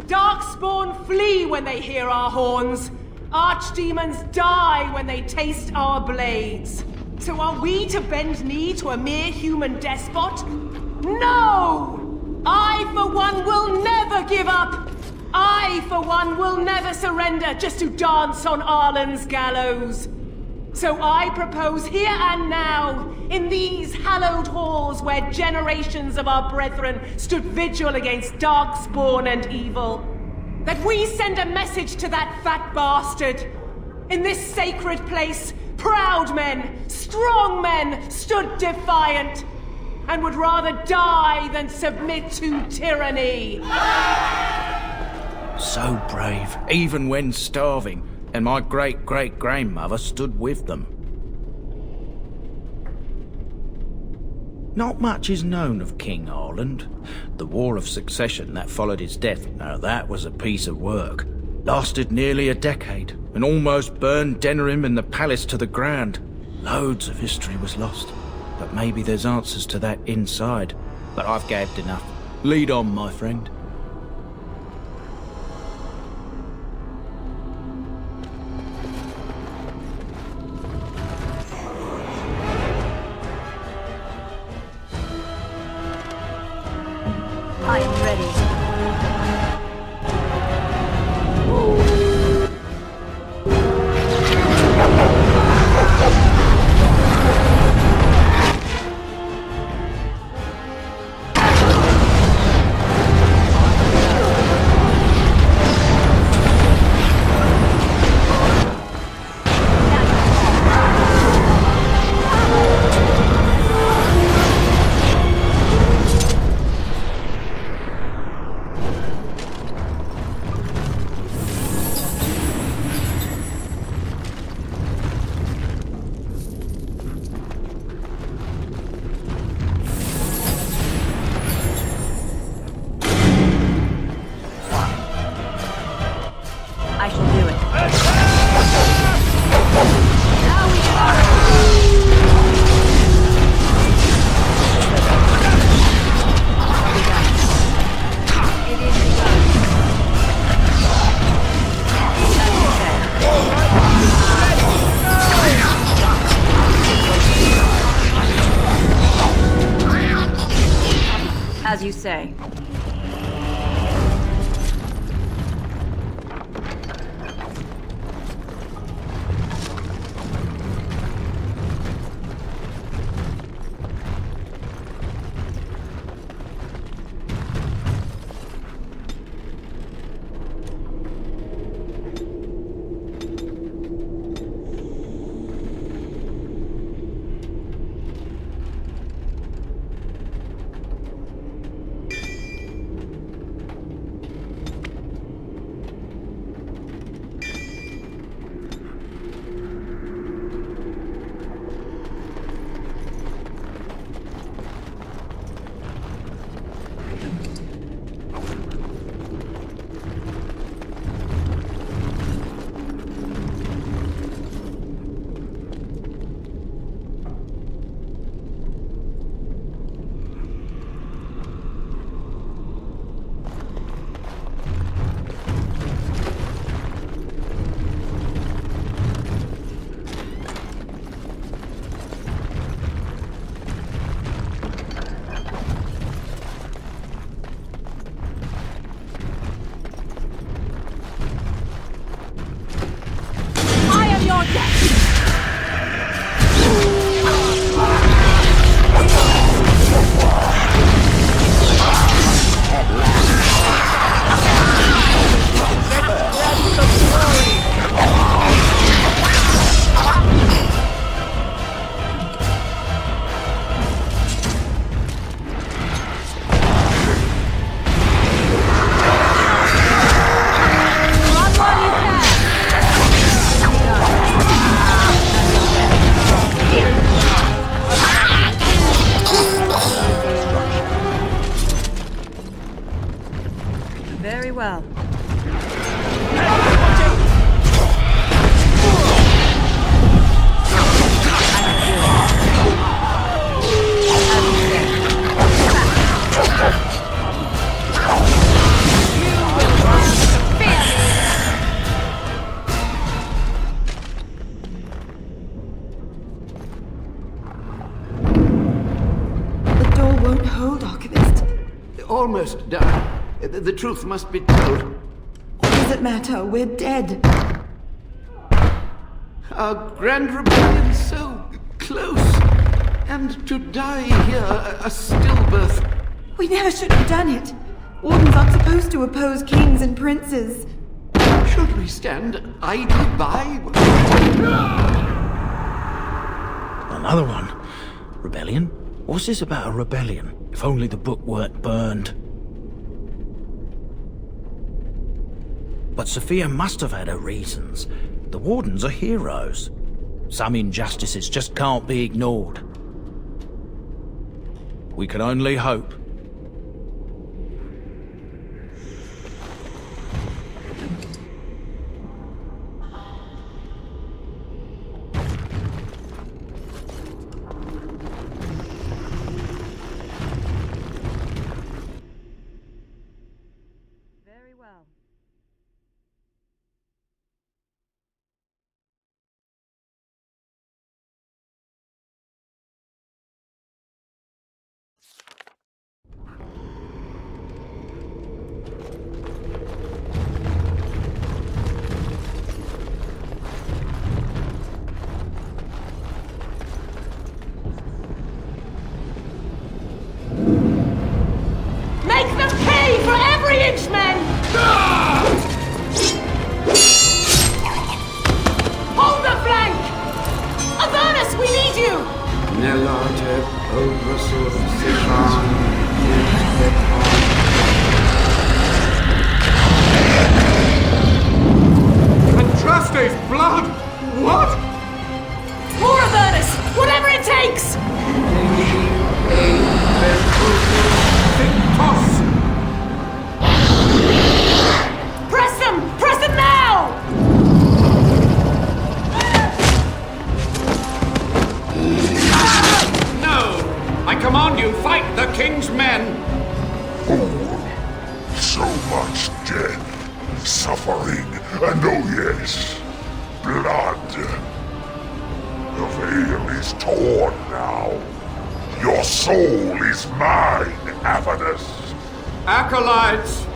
Darkspawn flee when they hear our horns. Archdemons die when they taste our blades. So are we to bend knee to a mere human despot? No! I, for one, will never give up! I, for one, will never surrender just to dance on Arlen's gallows. So I propose here and now, in these hallowed halls where generations of our brethren stood vigil against Darkspawn and evil, that we send a message to that fat bastard. In this sacred place, proud men, strong men stood defiant, and would rather die than submit to tyranny. So brave, even when starving, and my great-great-grandmother stood with them. Not much is known of King Arland. The War of Succession that followed his death, now that was a piece of work. Lasted nearly a decade, and almost burned Denerim and the palace to the ground. Loads of history was lost, but maybe there's answers to that inside. But I've gabbed enough. Lead on, my friend. I am ready. I shall do it. Now we are. It is begun. As you say. well. The door won't hold, Archivist. Almost done. The truth must be told. What does it matter? We're dead. Our grand rebellion so close. And to die here, a stillbirth. We never should have done it. Wardens aren't supposed to oppose kings and princes. Should we stand idly by? Another one. Rebellion? What's this about a rebellion? If only the book weren't burned. But Sophia must have had her reasons. The Wardens are heroes. Some injustices just can't be ignored. We can only hope. Very well. Make them pay for every inch, men! Hold the flank! Avernus, we need you! Nelate Obrasur Andraste's blood! What? More Avernus! Whatever it takes! Press them! Press them now! No! I command you, fight the king's men! So much death, suffering, and oh yes, blood. The veil is torn now. Your soul is mine, Avernus. Acolytes,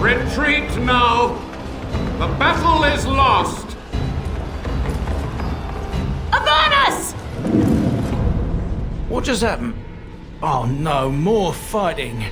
retreat now! The battle is lost! Avernus! What just happened? Oh no, more fighting.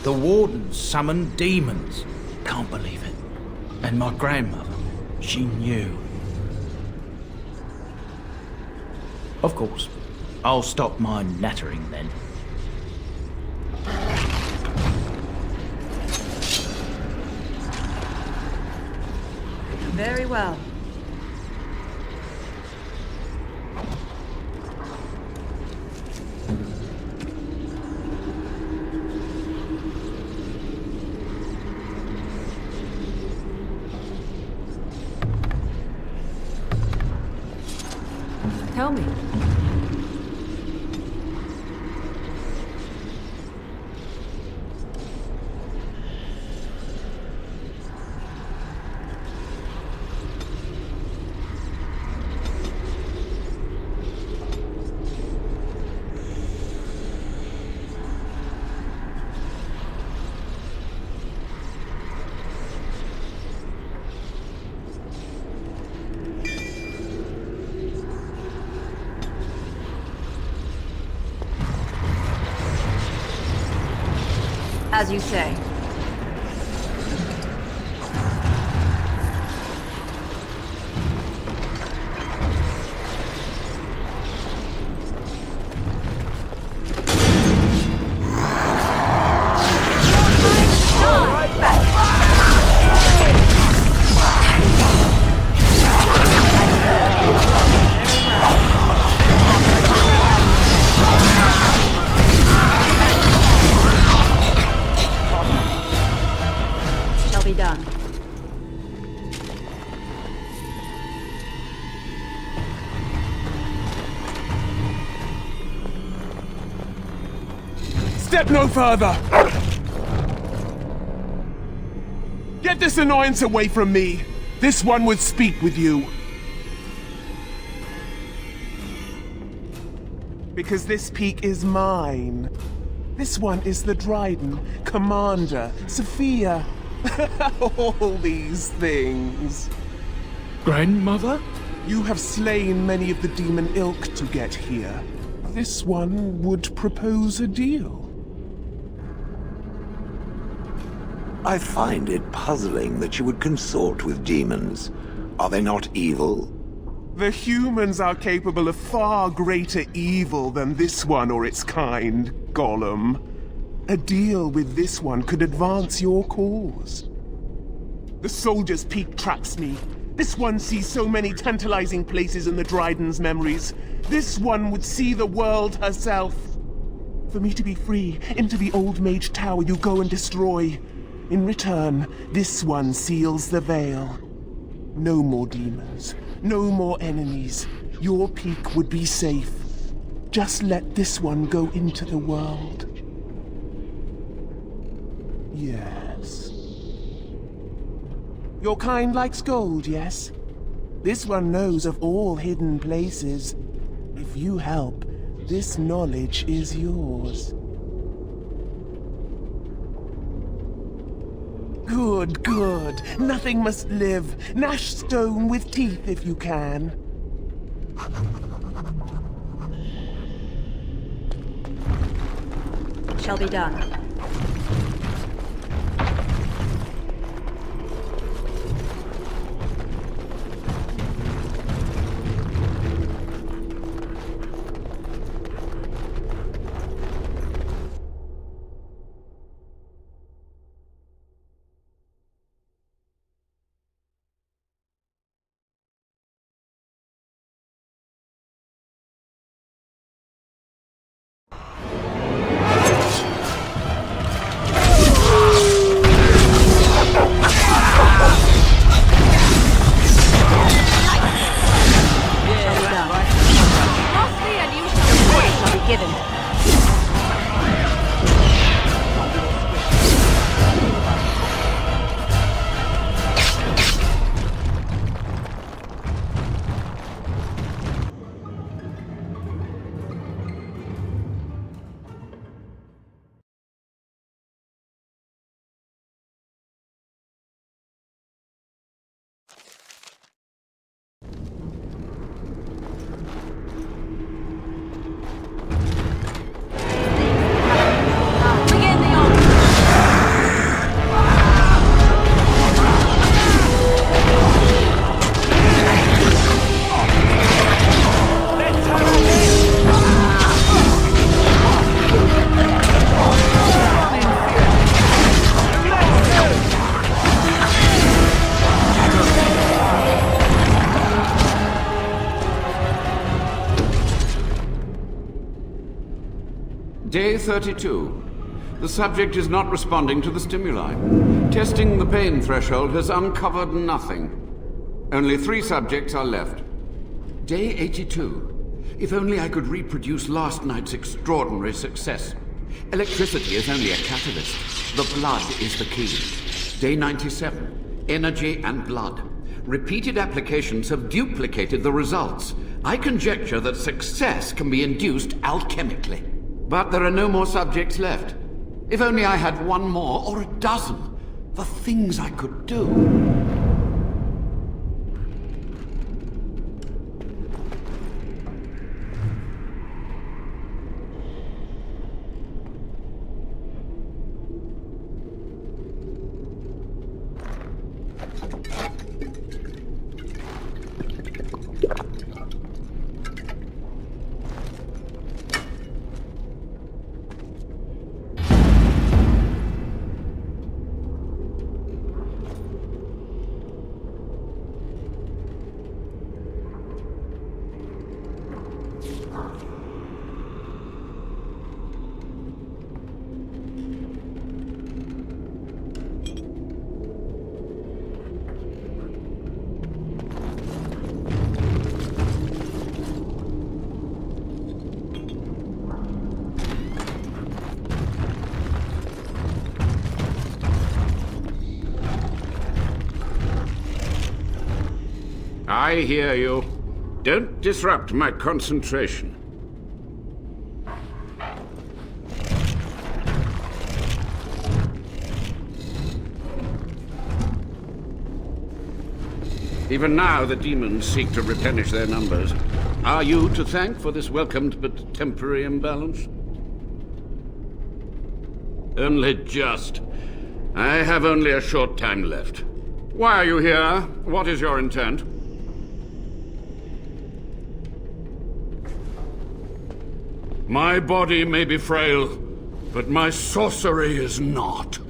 The Wardens summoned demons. Can't believe it. And my grandmother, she knew. Of course. I'll stop my nattering then. Very well. Tell me. As you say. Step no further! Get this annoyance away from me! This one would speak with you. Because this peak is mine. This one is the Dryden, Commander, Sophia. All these things. Grandmother? You have slain many of the demon ilk to get here. This one would propose a deal. I find it puzzling that you would consort with demons. Are they not evil? The humans are capable of far greater evil than this one or its kind, Gollum. A deal with this one could advance your cause. The Soldier's Peak traps me. This one sees so many tantalizing places in the Dryden's memories. This one would see the world herself. For me to be free, into the Old Mage Tower you go and destroy. In return, this one seals the veil. No more demons. No more enemies. Your peak would be safe. Just let this one go into the world. Yes. Your kind likes gold, yes? This one knows of all hidden places. If you help, this knowledge is yours. Good, good. Nothing must live. Gnash stone with teeth if you can. Shall be done. Day 32. The subject is not responding to the stimuli. Testing the pain threshold has uncovered nothing. Only 3 subjects are left. Day 82. If only I could reproduce last night's extraordinary success. Electricity is only a catalyst. The blood is the key. Day 97. Energy and blood. Repeated applications have duplicated the results. I conjecture that success can be induced alchemically. But there are no more subjects left. If only I had one more, or a dozen. The things I could do. I hear you. Don't disrupt my concentration. Even now, the demons seek to replenish their numbers. Are you to thank for this welcomed but temporary imbalance? Only just. I have only a short time left. Why are you here? What is your intent? My body may be frail, but my sorcery is not.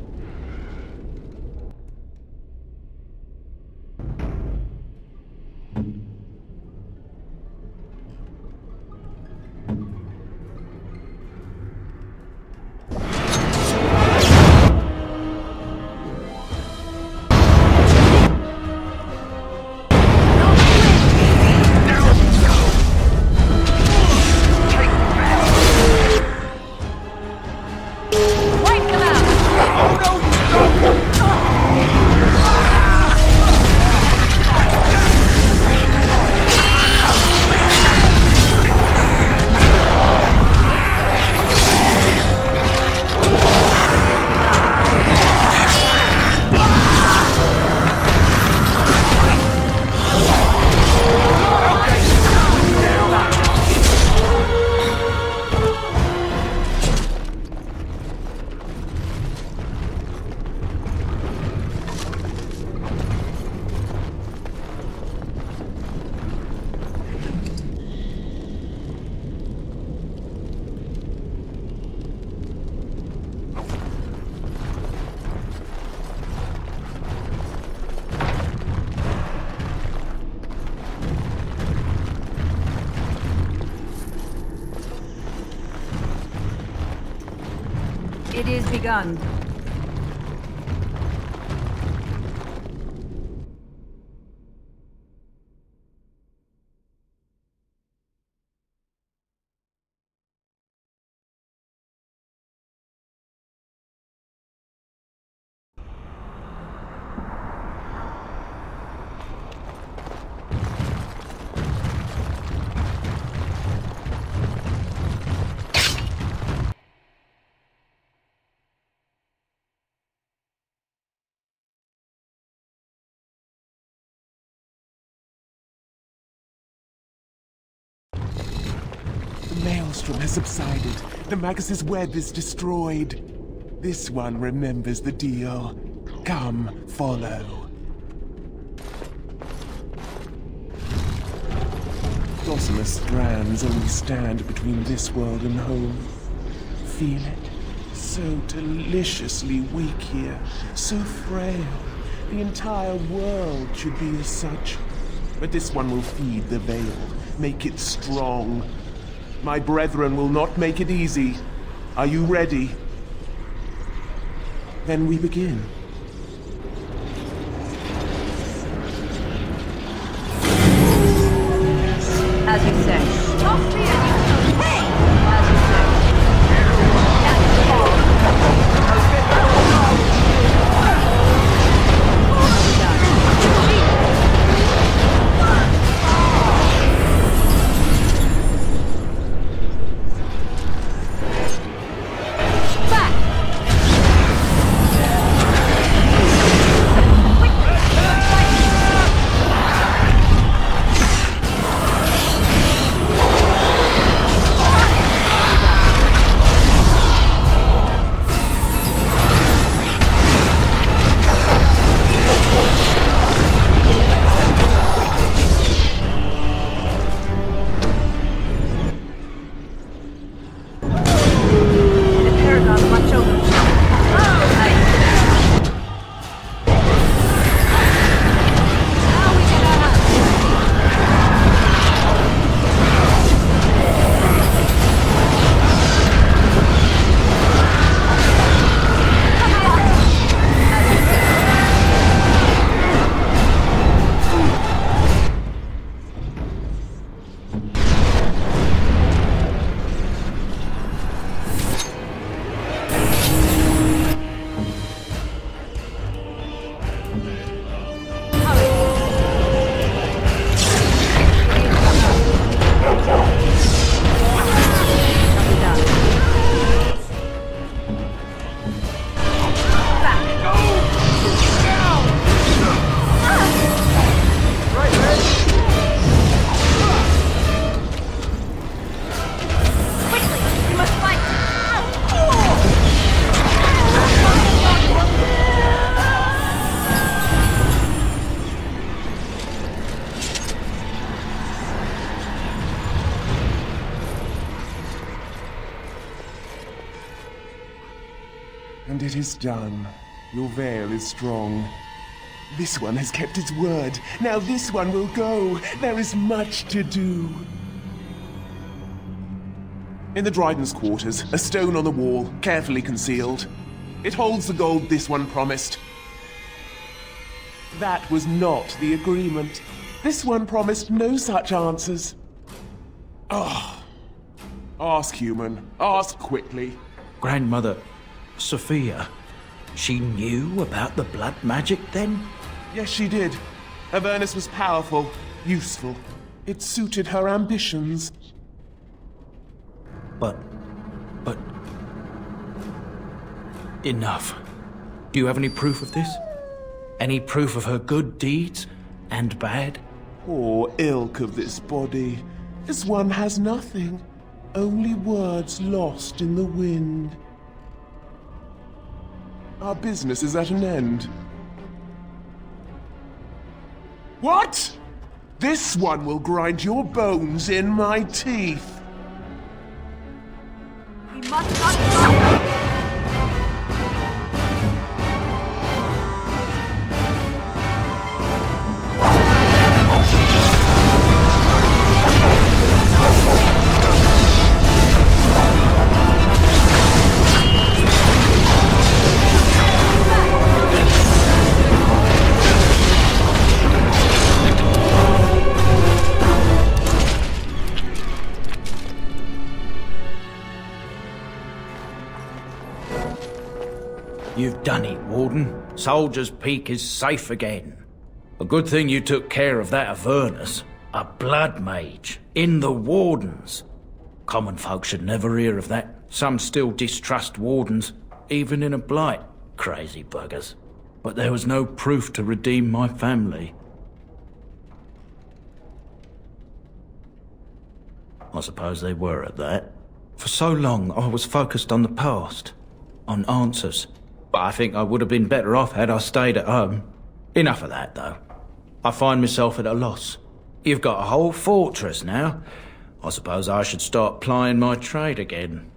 It is begun. The maelstrom has subsided. The Magus's web is destroyed. This one remembers the deal. Come, follow. Gossamer strands only stand between this world and home. Feel it? So deliciously weak here, so frail. The entire world should be as such. But this one will feed the veil, make it strong. My brethren will not make it easy. Are you ready? Then we begin. As you say. Toss me it is done. Your veil is strong. This one has kept its word. Now this one will go. There is much to do. In the Dryden's quarters, a stone on the wall, carefully concealed. It holds the gold this one promised. That was not the agreement. This one promised no such answers. Ah. Ask, human. Ask quickly. Grandmother, Sophia, she knew about the blood magic then? Yes, she did. Avernus was powerful, useful. It suited her ambitions. But... Enough. Do you have any proof of this? Any proof of her good deeds and bad? Poor ilk of this body. This one has nothing. Only words lost in the wind. Our business is at an end. What? This one will grind your bones in my teeth. We must not stop. You've done it, Warden. Soldier's Peak is safe again. A good thing you took care of that Avernus. A blood mage. In the Wardens. Common folk should never hear of that. Some still distrust Wardens, even in a blight. Crazy buggers. But there was no proof to redeem my family. I suppose they were at that. For so long, I was focused on the past. On answers. But I think I would have been better off had I stayed at home. Enough of that, though. I find myself at a loss. You've got a whole fortress now. I suppose I should start plying my trade again.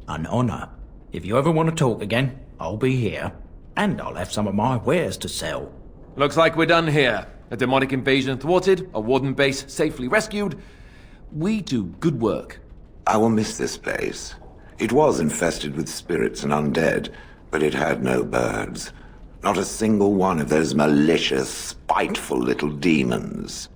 An honour. If you ever want to talk again, I'll be here. And I'll have some of my wares to sell. Looks like we're done here. A demonic invasion thwarted, a warden base safely rescued. We do good work. I will miss this place. It was infested with spirits and undead, but it had no birds. Not a single one of those malicious, spiteful little demons.